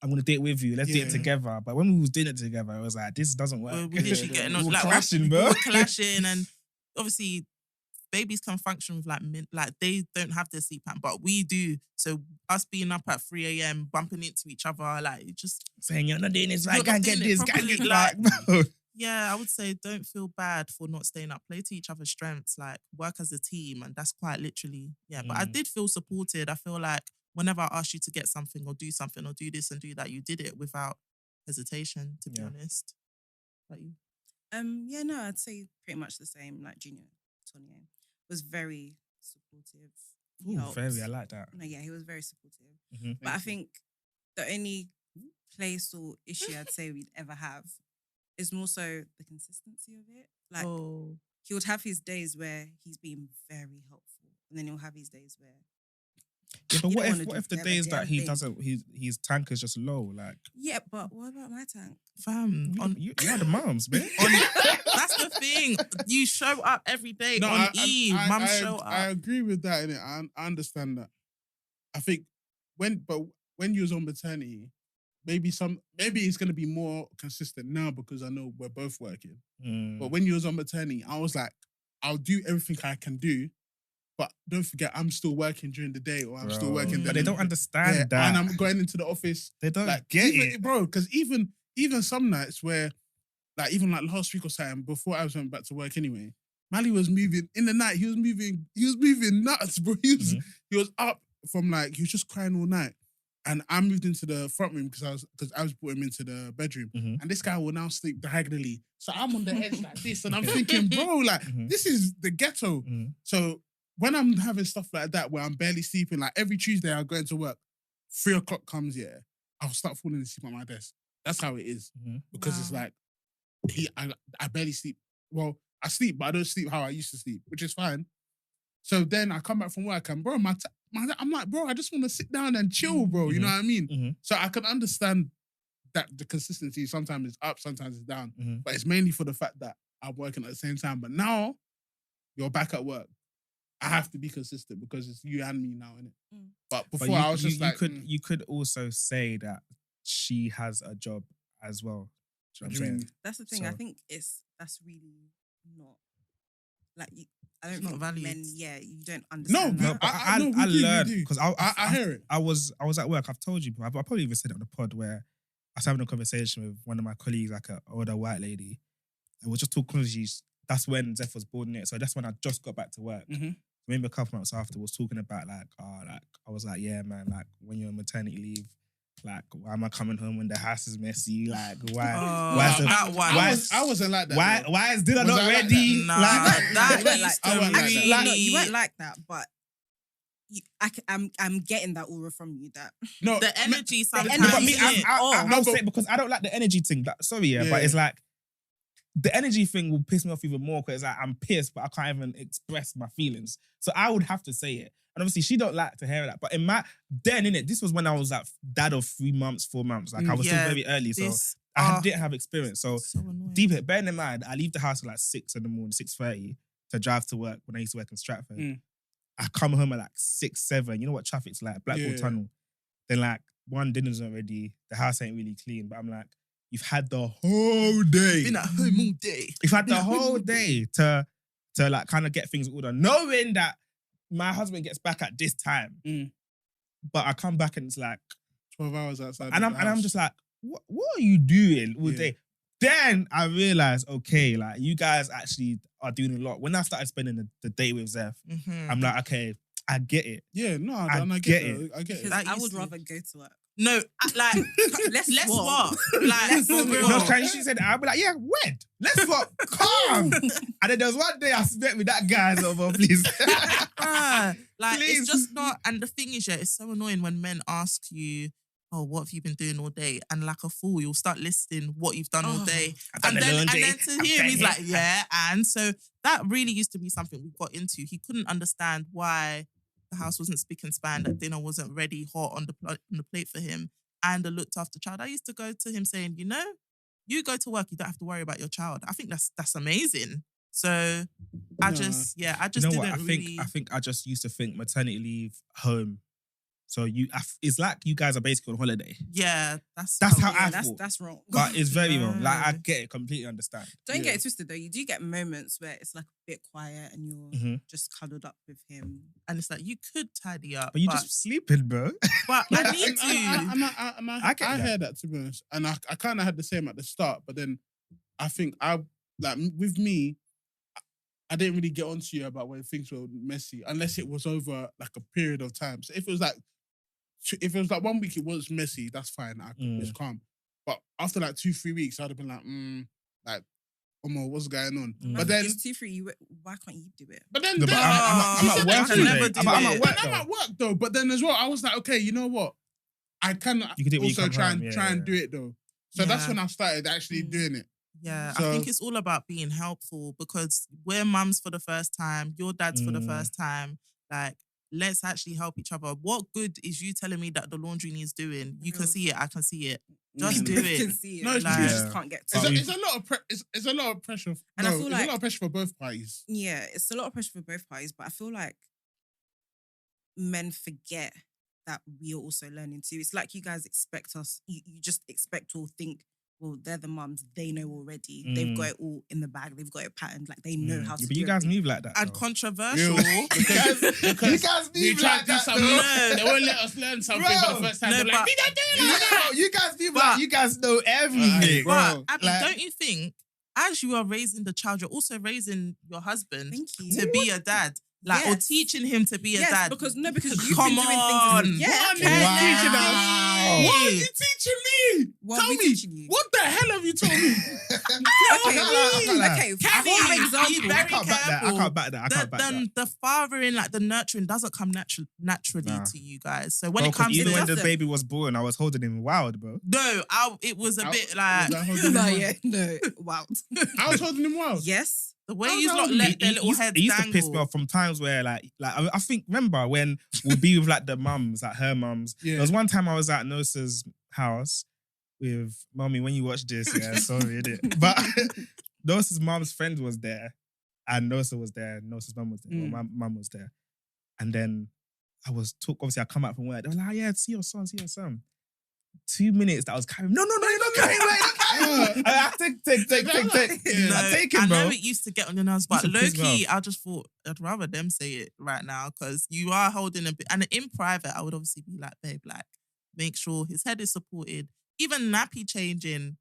I'm gonna do it with you. Let's do it together. But when we was doing it together, it was like, this doesn't work. We're literally getting on, we were like, clashing, bro. We're clashing, and obviously babies can function with like they don't have their sleep pattern, but we do. So us being up at 3 a.m, bumping into each other, like, just saying you're not doing this right, can't get this, can't get like, bro. Yeah, I would say don't feel bad for not staying up. Play to each other's strengths, like work as a team, and that's quite literally, But I did feel supported. I feel like whenever I asked you to get something or do something or do this and do that, you did it without hesitation, to be honest. Like you. Yeah, no, I'd say pretty much the same. Like Junior Tonye was very supportive. Ooh, very. I like that. No, yeah, he was very supportive. Mm-hmm. But I think the only place or issue I'd say we'd ever have is more so the consistency of it. Like he would have his days where he's being very helpful, and then he'll have his days where. Yeah, but what if the days that he doesn't, his tank is just low, like. Yeah, but what about my tank, fam? You are the moms, man. That's the thing. You show up every day on Eve. Mum show up. I agree with that. Innit? I understand that. I think when you was on maternity, maybe it's gonna be more consistent now because I know we're both working. But when you was on maternity, I was like, I'll do everything I can do. But don't forget, I'm still working during the day, or I'm still working. But they don't understand that, and I'm going into the office. They don't get it, bro. Because even some nights where, like even like last week or something, before I went back to work anyway, Mally was moving in the night. He was moving nuts, bro. He was up from like he was just crying all night, and I moved into the front room because I was putting him into the bedroom, and this guy will now sleep diagonally. So I'm on the edge like this, and I'm thinking, bro, like this is the ghetto. So. When I'm having stuff like that where I'm barely sleeping, like every Tuesday I'll go into work, 3 o'clock comes, I'll start falling asleep at my desk. That's how it is. Because it's like, I barely sleep. Well, I sleep, but I don't sleep how I used to sleep, which is fine. So then I come back from work and bro, I'm like, bro, I just want to sit down and chill, bro. You know what I mean? So I can understand that the consistency sometimes is up, sometimes it's down. But it's mainly for the fact that I'm working at the same time. But now, you're back at work. I have to be consistent because it's you and me now, innit? But before I was just like... You could also say that she has a job as well. Do you know what I'm saying? That's the thing. So, I think that's really not... Like, I don't think valued. Men, you don't understand that. No, but I learned... Because I hear it. I was at work. I've told you, I probably even said it on the pod where I was having a conversation with one of my colleagues, like an older white lady. And we're just talking, that's when Zeph was born, innit? So that's when I just got back to work. Maybe a couple months after, was talking about I was like, yeah, man, like when you're on maternity leave, like why am I coming home when the house is messy? Like why? I wasn't like that. Why is dinner not ready? You weren't like that, but I'm getting that aura from you. That the energy sometimes. I'll say it because I don't like the energy thing. But it's like. The energy thing will piss me off even more because like, I'm pissed, but I can't even express my feelings. So I would have to say it. And obviously, she don't like to hear that. But innit, this was when I was like dad of 3 months, 4 months. Like I was still very early, so I didn't have experience. So deep it, bearing in mind, I leave the house at like 6 in the morning, 6:30 to drive to work when I used to work in Stratford. I come home at like 6, 7. You know what traffic's like? Blackwall Tunnel. Then like dinner's not ready. The house ain't really clean. But I'm like, you've had the whole day. Been at home all day. You've had the whole day to like kind of get things ordered, knowing that my husband gets back at this time. But I come back and it's like 12 hours outside. And I'm just like, what are you doing all day? Then I realized, okay, like you guys actually are doing a lot. When I started spending the day with Zeph, I'm like, okay, I get it. Yeah, no, I get it. I get it. I would rather go to work. No, like let's swap. Like no, she said I'd be like, yeah, when? Let's swap. Calm. And then there was one day I spent with that guy over, please. Like please. It's just not. And the thing is, it's so annoying when men ask you, "Oh, what have you been doing all day?" And like a fool, you'll start listing what you've done all day, and then to him, he's like, "Yeah." And so that really used to be something we got into. He couldn't understand why the house wasn't spick and span, that dinner wasn't ready, hot on the plate for him, and a looked after child. I used to go to him saying, you go to work, you don't have to worry about your child. I think that's amazing. So I just didn't really... I think I just used to think maternity leave, home. So it's like you guys are basically on holiday. Yeah, that's how I thought. That's wrong. But it's very wrong. Like I get it, completely understand. Don't get it twisted though. You do get moments where it's like a bit quiet and you're just cuddled up with him, and it's like you could tidy up, but you're just sleeping, bro. But I need to. I heard that, to be honest, and I kind of had the same at the start, but then I think with me, I didn't really get onto you about when things were messy unless it was over like a period of time. So if it was like 1 week it was messy, that's fine. It's calm. But after like 2-3 weeks, I'd have been like, what's going on? But then it's 2-3. Why can't you do it? But then I'm at work. I'm at work though. But then as well, I was like, okay, you know what? I can also try and do it though. So that's when I started actually doing it. Yeah, so, I think it's all about being helpful because we're mums for the first time, your dad's for the first time. Like, let's actually help each other. What good is you telling me that the laundry needs doing? You can see it, I can see it. Just do it. Can see it. No, it's like, true. You just can't get to it. it. It's a lot of pressure. And I feel like it's a lot of pressure for both parties. Yeah, it's a lot of pressure for both parties, but I feel like men forget that we are also learning too. It's like you guys expect us, you just expect or think, well, they're the mums. They know already. They've got it all in the bag. They've got it patterned. Like, they know how to do it. But you guys move like that. And controversial. because you guys move like that. They won't let us learn something for the first time. They're like, we don't do it like that. You guys move like you guys know everything. But, Abby, don't you think, as you are raising the child, you're also raising your husband to be a dad? Like, or teaching him to be a dad. Because you've been doing things. What are you teaching me? Tell me. What the hell have you told me? Okay. For example, I can't back that. The fathering, like the nurturing, doesn't come naturally to you guys. So when it comes to when the baby baby was born, I was holding him wild, bro. No, it was a bit like wild. I was holding him wild. Yes. The way you not let their little heads dangle. It used to piss me off from times where like I think, remember when we'll be with like the mums, like her mums. Yeah. There was one time I was at Nosa's house with mommy. When you watch this, sorry, innit? But Nosa's mum's friend was there, and Nosa was there. Nosa's mum was there. Well, my mum was there, and then obviously I come out from work. They were like, "Yeah, see your son." 2 minutes that I was carrying. No, you're not carrying. Take. I know it used to get on your nerves, but low key, I just thought I'd rather them say it right now because you are holding a bit. And in private, I would obviously be like, babe, like, make sure his head is supported. Even nappy changing.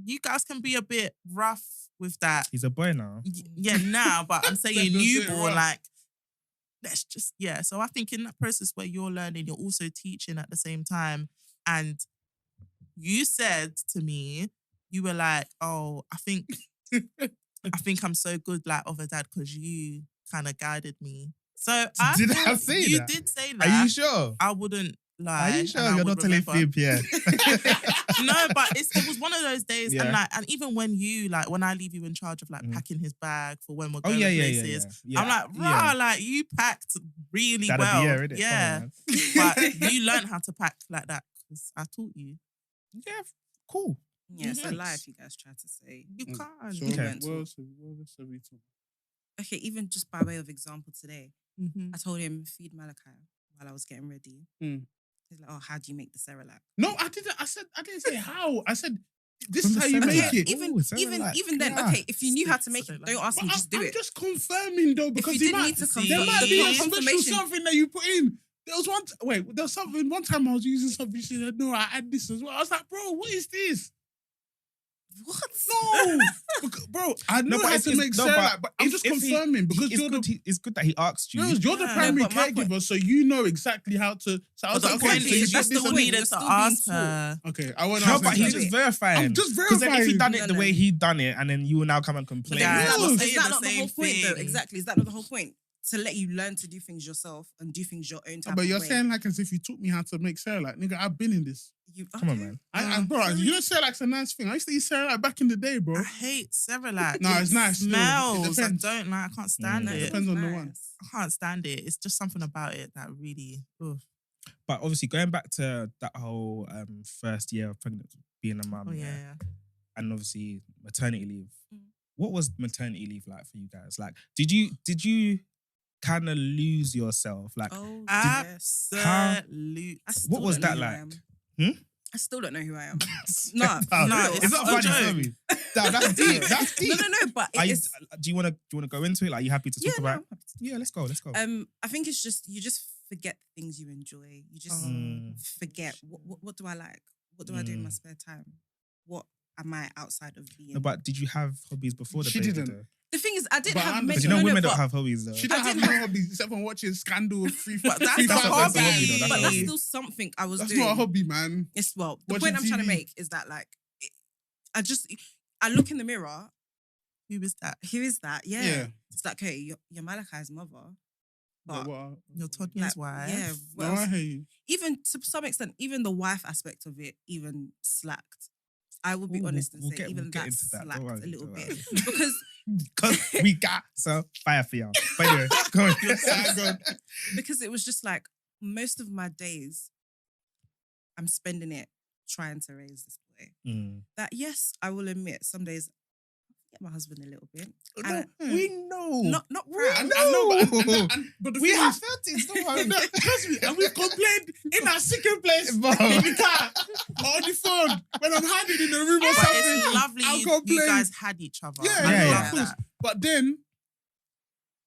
You guys can be a bit rough with that. He's a boy now. Yeah, now, but I'm saying newborn, like, let's just, So I think in that process where you're learning, you're also teaching at the same time. And you said to me, you were like, "Oh, I think I'm so good, like, of a dad because you kind of guided me." So I say you did say that. Are you sure? I wouldn't lie. Are you sure you're not telling Fib, yeah? No, but it was one of those days, and even when when I leave you in charge of like packing his bag for when we're going places, I'm like, rah, like you packed really well, but you learned how to pack like that. I taught you. Yeah, cool. Yeah, it's a lie if you guys try to say. You can't. So okay. Okay, even just by way of example today, I told him, feed Malachi while I was getting ready. He's like, oh, how do you make the Cerelac? No, I didn't. I didn't say how. I said, this is how you make it. Even then, okay, if you knew how to make it, don't ask me, just do it. I'm just confirming though, because there might be a special something that you put in. There was one time I was using something, she said, no, I add this as well. I was like, bro, what is this? What? No! Bro, I know how to make Cerelac, but I'm just confirming because it's good that he asked you. No, you're the primary caregiver, so you know exactly how to. So I was like, okay, so you still needed to ask her. Okay, I want to ask. No, but he's just verifying. I'm just verifying. Because if he done it the way he done it, and then you will now come and complain. Is that not the whole point, though? Exactly. Is that not the whole point? To let you learn to do things yourself and do things your own type of way. But you're saying like as if you taught me how to make Cerelac. Nigga, I've been in this. Come on, man. Bro, you know Cerelac's a nice thing. I used to eat Cerelac back in the day, bro. I hate Cerelac. No, it's nice. Smells. I don't like. I can't stand it. It depends on the one. I can't stand it. It's just something about it that really. Ugh. But obviously, going back to that whole first year of pregnancy, being a mum, and obviously maternity leave. What was maternity leave like for you guys? Like, did you kind of lose yourself? Like, absolutely. What was that like? I still don't know who I am. It's not a funny story. That's deep. That's deep. No. But do you want to go into it? Like, are you happy to talk about? Yeah, let's go. I think it's just you just forget things you enjoy. You just forget what do I like? What do I do in my spare time? What am I outside of being? No, but did you have hobbies before the baby? She didn't. The thing is, I didn't have many. Because women don't have hobbies though. She don't have no hobbies except for watching Scandal. But that's a hobby. But that's still something I was doing. That's not a hobby, man. The point I'm trying to make is that like, I look in the mirror Who is that? Who is that? Yeah. It's like, okay, you're Malachi's mother. But your Tonye's wife. Yeah. No, I hear you. Even to some extent, even the wife aspect of it even slacked. I will be honest and say even that slacked a little bit. Because we got some fire for y'all. But anyway, go on. Because it was just like most of my days I'm spending it trying to raise this boy. That yes, I will admit some days I get my husband a little bit. We know. Not proud. But we have 30s, don't worry. Trust me, and we've complained in our secret place, in the car, or on the phone, when I'm hiding in the room or But something. it's lovely you guys had each other. Yeah, of course. But then,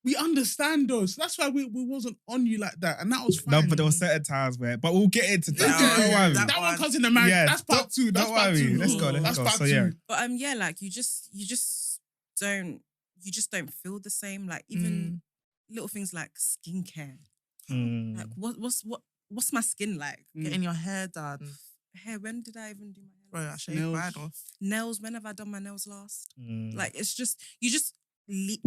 we understand those. That's why we wasn't on you like that. And that was fine. No, but there were certain times where... But we'll get into that. Don't worry. That one comes in the marriage. Yeah, that's part two. That's part two. Let's go. That's part so, two. Yeah. But like you just don't feel the same. Like even little things like skincare. Like what's my skin like? Getting your hair done. Hair, when did I even do my hair? Bro, I shaved mine off. Nails, when have I done my nails last? Like it's just, you just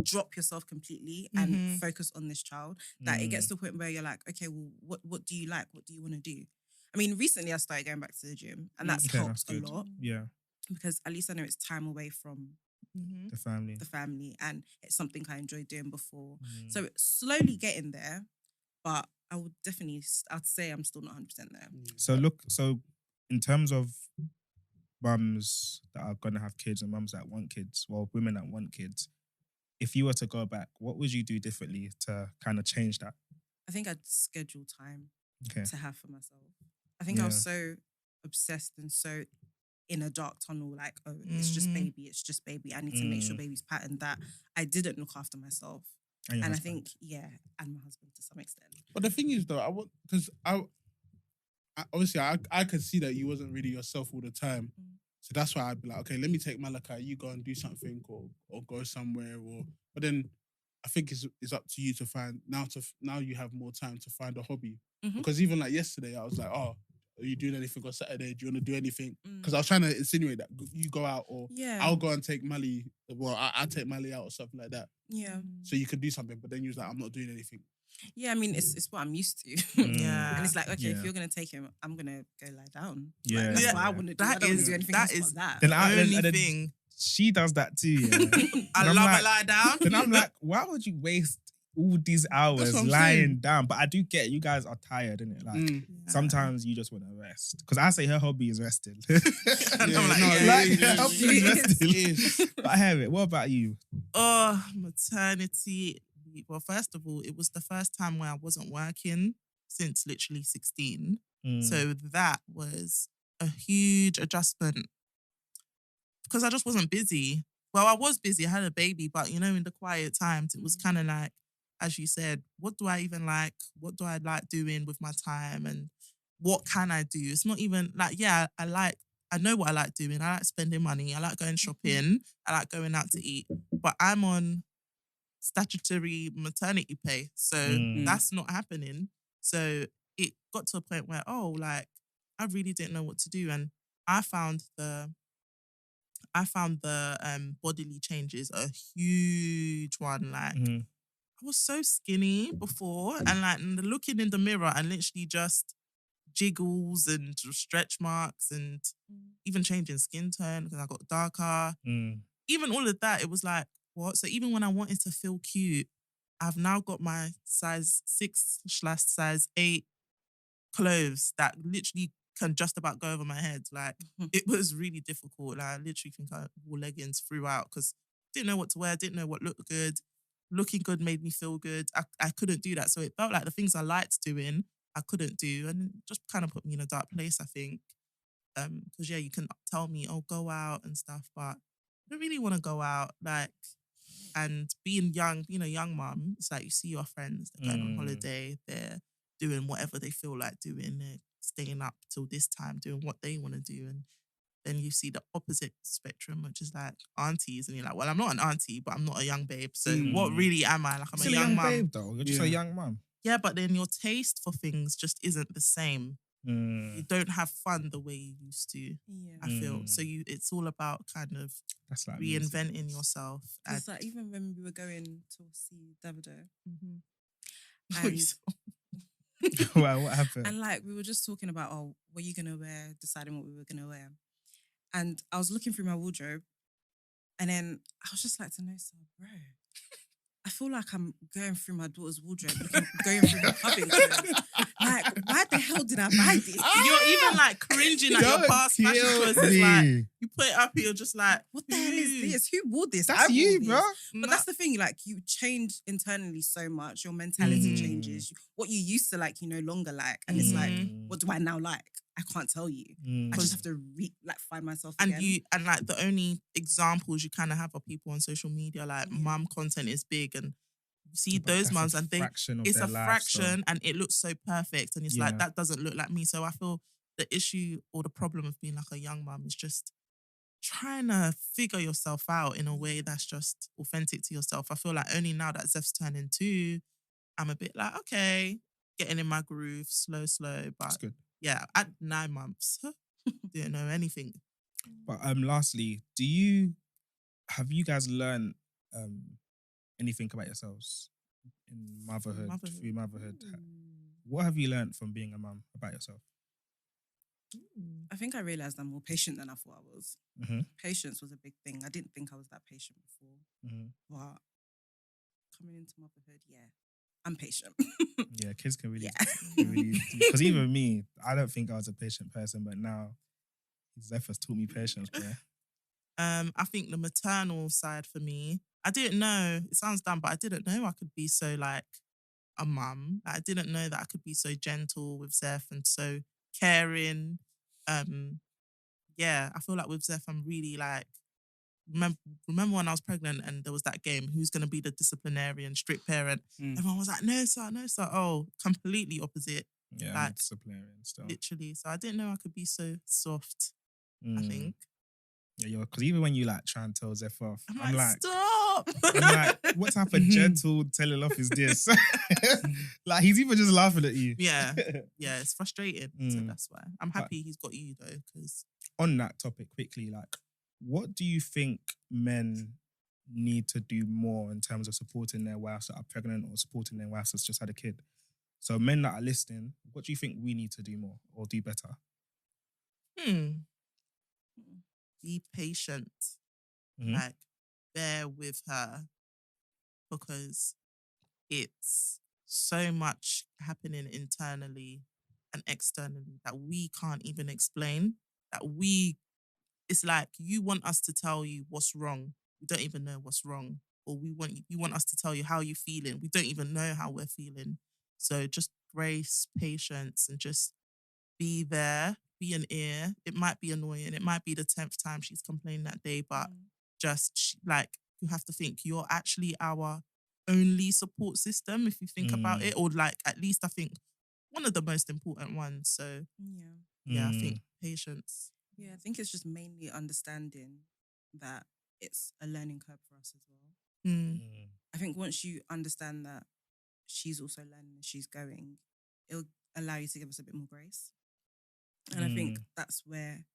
drop yourself completely and focus on this child. That it gets to the point where you're like, okay, well, what do you like? What do you want to do? I mean, recently I started going back to the gym and that's helped a lot. Yeah. Because at least I know it's time away from the family and it's something I enjoyed doing before. So it's slowly getting there, but I would definitely, I'd say I'm still not 100% there. So in terms of mums that are going to have kids and mums that want kids, well, women that want kids, if you were to go back, what would you do differently to kind of change that? I think I'd schedule time to have for myself. I think I was so obsessed and so in a dark tunnel, like, oh, it's just baby. I need to make sure baby's patterned, that I didn't look after myself. And I think, and my husband to some extent. But the thing is, though, obviously, I could see that you wasn't really yourself all the time. So that's why I'd be like, okay, let me take Malachi, you go and do something or go somewhere. But then I think it's up to you to find, now you have more time to find a hobby. Because even like yesterday, I was like, oh, are you doing anything on Saturday? Do you want to do anything? Because I was trying to insinuate that you go out or I'll go and take Mally. Well, I'll take Mally out or something like that. Yeah. So you could do something, but then you was like, I'm not doing anything. Yeah, I mean, it's what I'm used to. Yeah. And it's like, okay, if you're going to take him, I'm going to go lie down. Yeah. Like, that's what I want to do. I don't want to do anything else but that. Then the only thing. She does that too. Yeah. I love a lie down. Then I'm like, why would you waste all these hours lying down? But I do get you guys are tired, innit? Like sometimes you just want to rest. Because I say her hobby is resting. I'm like, her hobby is resting. But I hear it. What about you? Oh, maternity. Well, first of all, it was the first time where I wasn't working since literally 16. So that was a huge adjustment because I just wasn't busy. Well, I was busy. I had a baby, but you know, in the quiet times, it was kind of like, as you said, what do I even like? What do I like doing with my time? And what can I do? It's not even like, I know what I like doing. I like spending money. I like going shopping. I like going out to eat. But I'm on statutory maternity pay. So that's not happening. So it got to a point where, I really didn't know what to do. And I found the bodily changes a huge one. Like, I was so skinny before, and like looking in the mirror and literally just jiggles and stretch marks and even changing skin tone because I got darker. Even all of that, it was like, what? So even when I wanted to feel cute, I've now got my size 6/size 8 clothes that literally can just about go over my head. Like, it was really difficult. Like, I literally think I wore leggings throughout because I didn't know what to wear, didn't know what looked good. Looking good made me feel good. I couldn't do that. So it felt like the things I liked doing, I couldn't do. And it just kind of put me in a dark place, I think. Because, you can tell me, oh, go out and stuff, but I don't really want to go out. Like, and being young mum, it's like you see your friends, they're going on holiday, they're doing whatever they feel like doing, they're staying up till this time, doing what they want to do. And then you see the opposite spectrum, which is like aunties, and you're like, well, I'm not an auntie, but I'm not a young babe. So what really am I? Like, I'm still a young mum. Babe, though. You're just a young mum. Yeah, but then your taste for things just isn't the same. You don't have fun the way you used to. Yeah. I feel so. It's all about kind of That's like reinventing yourself. It's like even when we were going to see Davido, And Wow, what happened? and like we were just talking about, what are you gonna wear? Deciding what we were gonna wear, and I was looking through my wardrobe, and then I was just like, bro, I feel like I'm going through my daughter's wardrobe, going through her clubbing clothes. Like, why the hell did I buy this? You're even like cringing at your past fashion choices. Like, you put it up and you're just like, what the hell is this? Who wore this? That's you, bro. But that's the thing, like, you change internally so much. Your mentality changes. What you used to like, you no longer like. And it's like, what do I now like? I can't tell you. I just have to find myself again. And like the only examples you kind of have are people on social media, like mum content is big, and you see those mums and it's a fraction and it looks so perfect, and it's like, that doesn't look like me. So I feel the issue or the problem of being like a young mum is just trying to figure yourself out in a way that's just authentic to yourself. I feel like only now that Zeph's turning 2, I'm a bit like, okay, getting in my groove, slow, but that's good. Yeah, at 9 months, didn't know anything. But lastly, have you guys learned anything about yourselves in through motherhood? What have you learned from being a mum about yourself? I think I realised I'm more patient than I thought I was. Patience was a big thing. I didn't think I was that patient before. But coming into motherhood, I'm patient. Yeah, kids can really, because even me, I don't think I was a patient person, but now Zeph has taught me patience, bro. I think the maternal side for me, I didn't know, it sounds dumb, but I didn't know I could be so like a mum. I didn't know that I could be so gentle with Zeph and so caring. I feel like with Zeph, I'm really like, remember when I was pregnant and there was that game, who's going to be the disciplinarian, strict parent? Everyone was like, no, sir. Oh, completely opposite. Yeah, like, disciplinarian stuff. Literally. So I didn't know I could be so soft, I think. Yeah, because even when you like try and tell Zeph off, I'm like, stop! I'm like, what type of gentle telling off is this? Like, he's even just laughing at you. Yeah, it's frustrating. So that's why. I'm happy he's got you though, because... On that topic, quickly, like, what do you think men need to do more in terms of supporting their wives that are pregnant or supporting their wives that's just had a kid? So men that are listening, what do you think we need to do more or do better? Be patient. Like, bear with her, because it's so much happening internally and externally that we can't even explain. It's like you want us to tell you what's wrong. We don't even know what's wrong. Or you want us to tell you how you're feeling. We don't even know how we're feeling. So just grace, patience, and just be there, be an ear. It might be annoying. It might be the 10th time she's complained that day, but just like, you have to think you're actually our only support system if you think about it, or like at least I think one of the most important ones. So I think patience. Yeah, I think it's just mainly understanding that it's a learning curve for us as well. I think once you understand that she's also learning and she's going, it'll allow you to give us a bit more grace. And I think that's where,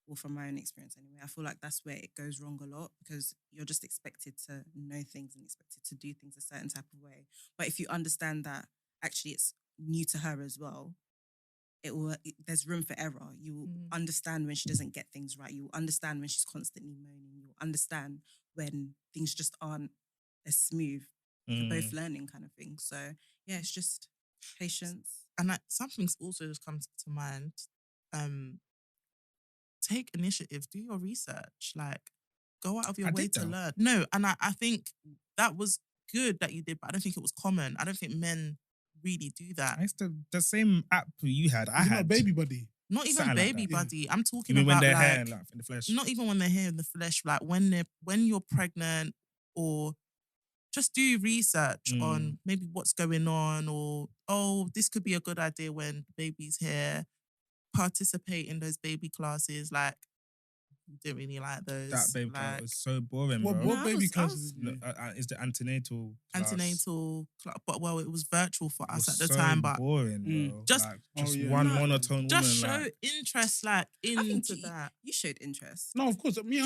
well, from my own experience anyway, I feel like that's where it goes wrong a lot, because you're just expected to know things and expected to do things a certain type of way. But if you understand that actually it's new to her as well, there's room for error. You will understand when she doesn't get things right. You will understand when she's constantly moaning. You will understand when things just aren't as smooth. You're both learning, kind of thing. So yeah, it's just patience. And something also just comes to mind. Take initiative, do your research, like go out of your way to learn. No, and I think that was good that you did, but I don't think it was common. I don't think men really do that. It's the same app you had. I had Baby Buddy. Not even something Baby like Buddy. I'm talking when about they're like, here, like in the flesh. Not even when they're here in the flesh. Like when you're pregnant, or just do research on maybe what's going on, or this could be a good idea when the baby's here. Participate in those baby classes. Like, Didn't really like those. That baby like, class was so boring, What bro. baby classes? Is the antenatal class. Antenatal, but well, it was virtual for us was at the so time, but boring, bro. just- one No, monotone just woman. show interest, like I think into that. you showed interest. No, of course. I mean,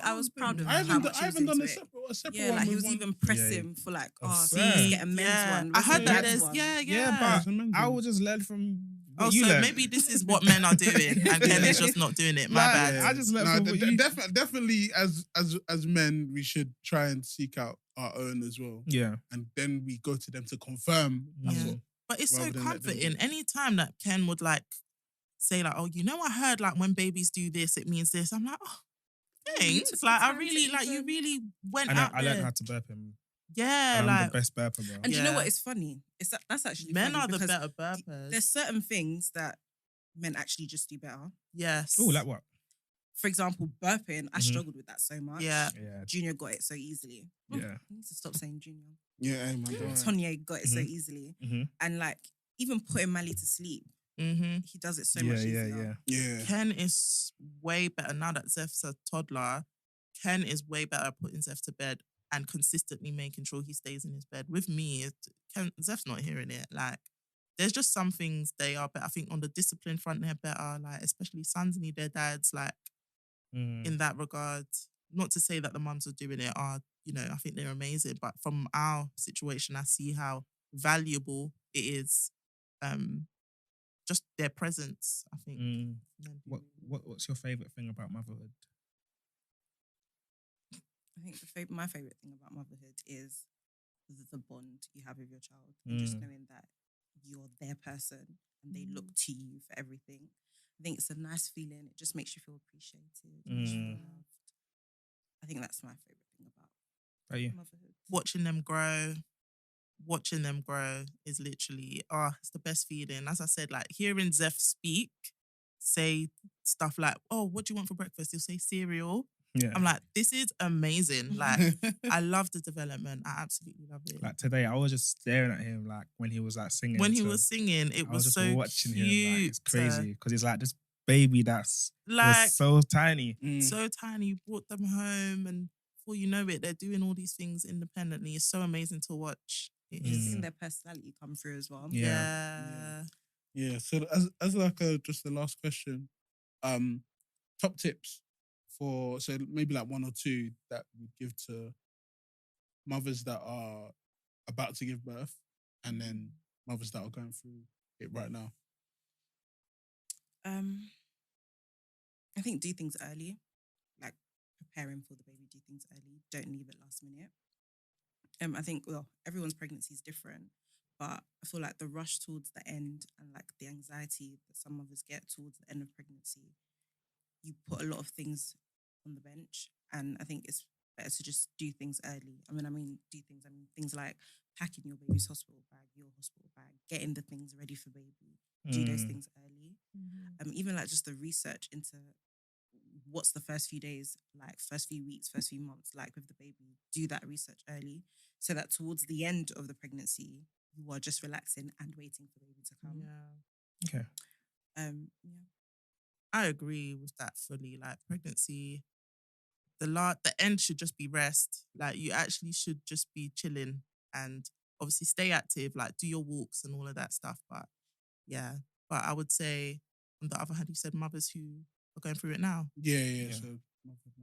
I was proud of I how haven't, much I he was haven't done into a it. separate Yeah, one. like he with was one. even pressing for like, Of let's course. get a men's one. I Let's heard get a that men's there's one. yeah. but I was just led from. Oh, you so learned. maybe this is what men are doing, and Ken is just not doing it. My Like, bad. I just learned No, from what you. definitely as men, we should try and seek out our own as well. Yeah. And then we go to them to confirm. That's Yeah. what. But it's so rather than let them comforting. do it. Any time that Ken would like say like, "Oh, you know, I heard like when babies do this, it means this." I'm like, "Oh, thanks." took Like, I time to really like you even- really went And out I there. learned how to burp him. Yeah, And I'm like the best burper, bro. And do you know Yeah. what is funny? That's actually men funny are the because better burpers. there's certain things that men actually just do better. Yes. Oh, like what? For example, burping. I Mhm. struggled with that so much. Yeah. Yeah. Junior got it so easily. Yeah. I need to stop saying Junior. Yeah, hey, man. don't worry. Tonye got it so Mhm. easily. Mhm. And like even putting Mally to sleep, Mm-hmm. he does it so Yeah, much yeah, easier. yeah. Yeah. Ken is way better now that Zeph's a toddler. Ken is way better at putting Zeph to bed and consistently making sure he stays in his bed. With me, Zeph's not hearing it. Like, there's just some things they are better. I think on the discipline front, they're better. Like, especially sons need their dads. Like, in that regard, not to say that the mums are doing it are, I think they're amazing. But from our situation, I see how valuable it is. Just their presence, I think. Mm. What's your favorite thing about motherhood? I think my favorite thing about motherhood is the bond you have with your child, and just knowing that you're their person and they look to you for everything. I think it's a nice feeling. It just makes you feel appreciated, makes you feel loved. I think that's my favorite thing about motherhood. Watching them grow is literally, it's the best feeling. As I said, like hearing Zeph speak, say stuff like, "Oh, what do you want for breakfast?" He'll say cereal. Yeah. I'm like, this is amazing. Like, I love the development. I absolutely love it. Like today, I was just staring at him like when he was like singing. When he was singing, it was just so watching cute. him. Like, it's crazy because he's like this baby that's like was so tiny. so tiny. You brought them home, and before you know it, they're doing all these things independently. It's so amazing to watch. It is. Seeing their personality come through as well. Yeah. So as like just the last question, top tips for maybe like one or two that we give to mothers that are about to give birth, and then mothers that are going through it right now. I think do things early, like preparing for the baby. Do things early. Don't leave it last minute. I think everyone's pregnancy is different, but I feel like the rush towards the end and like the anxiety that some mothers get towards the end of pregnancy, you put a lot of things on the bench, and I think it's better to just do things early. I mean things like packing your baby's hospital bag, your hospital bag, getting the things ready for baby. Do those things early. Even like just the research into what's the first few days, like first few weeks, first few months, like with the baby. Do that research early so that towards the end of the pregnancy, you are just relaxing and waiting for baby to come. Yeah. Okay. I agree with that fully. Like pregnancy, the end should just be rest. Like you actually should just be chilling and obviously stay active, like do your walks and all of that stuff. But yeah, but I would say on the other hand, you said mothers who are going through it now. Yeah. So,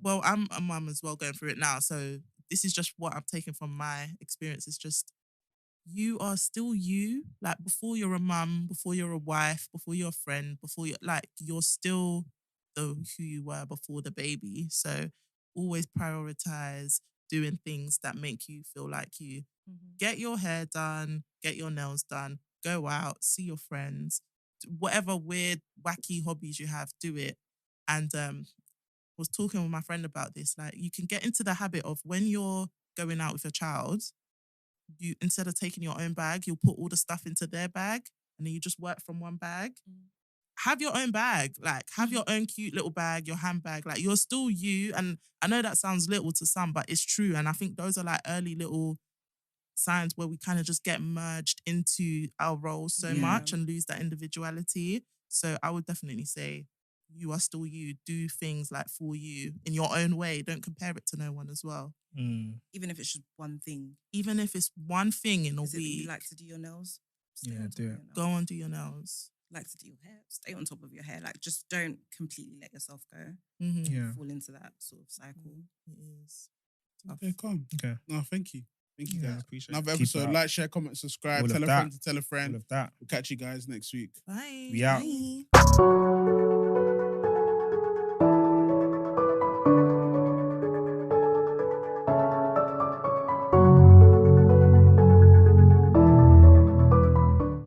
well, I'm a mum as well going through it now. So this is just what I'm taking from my experience. It's just you are still you. Like before you're a mum, before you're a wife, before you're a friend, before you're still who you were before the baby. So always prioritize doing things that make you feel like you. Get your hair done, get your nails done, go out, see your friends, whatever weird, wacky hobbies you have, do it. And was talking with my friend about this. Like you can get into the habit of when you're going out with your child, you instead of taking your own bag, you'll put all the stuff into their bag and then you just work from one bag. Have your own bag. Like have your own cute little bag, your handbag. Like you're still you. And I know that sounds little to some, but it's true. And I think those are like early little signs where we kind of just get merged into our roles so much and lose that individuality. So I would definitely say you are still you. Do things like for you in your own way. Don't compare it to no one as well. Even if it's just one thing. Even if it's one thing in a Is it that week. you like to do your nails? Do it. Go and do your nails. Like to do your hair. Stay on top of your hair. Like, just don't completely let yourself go. Fall into that sort of cycle. It is. Okay, calm. Okay. No, thank you. Thank you, guys. I appreciate Another it. episode. Like, share, comment, subscribe. Tell a friend to tell a friend. All of that. We'll catch you guys next week. Bye. We out. Bye.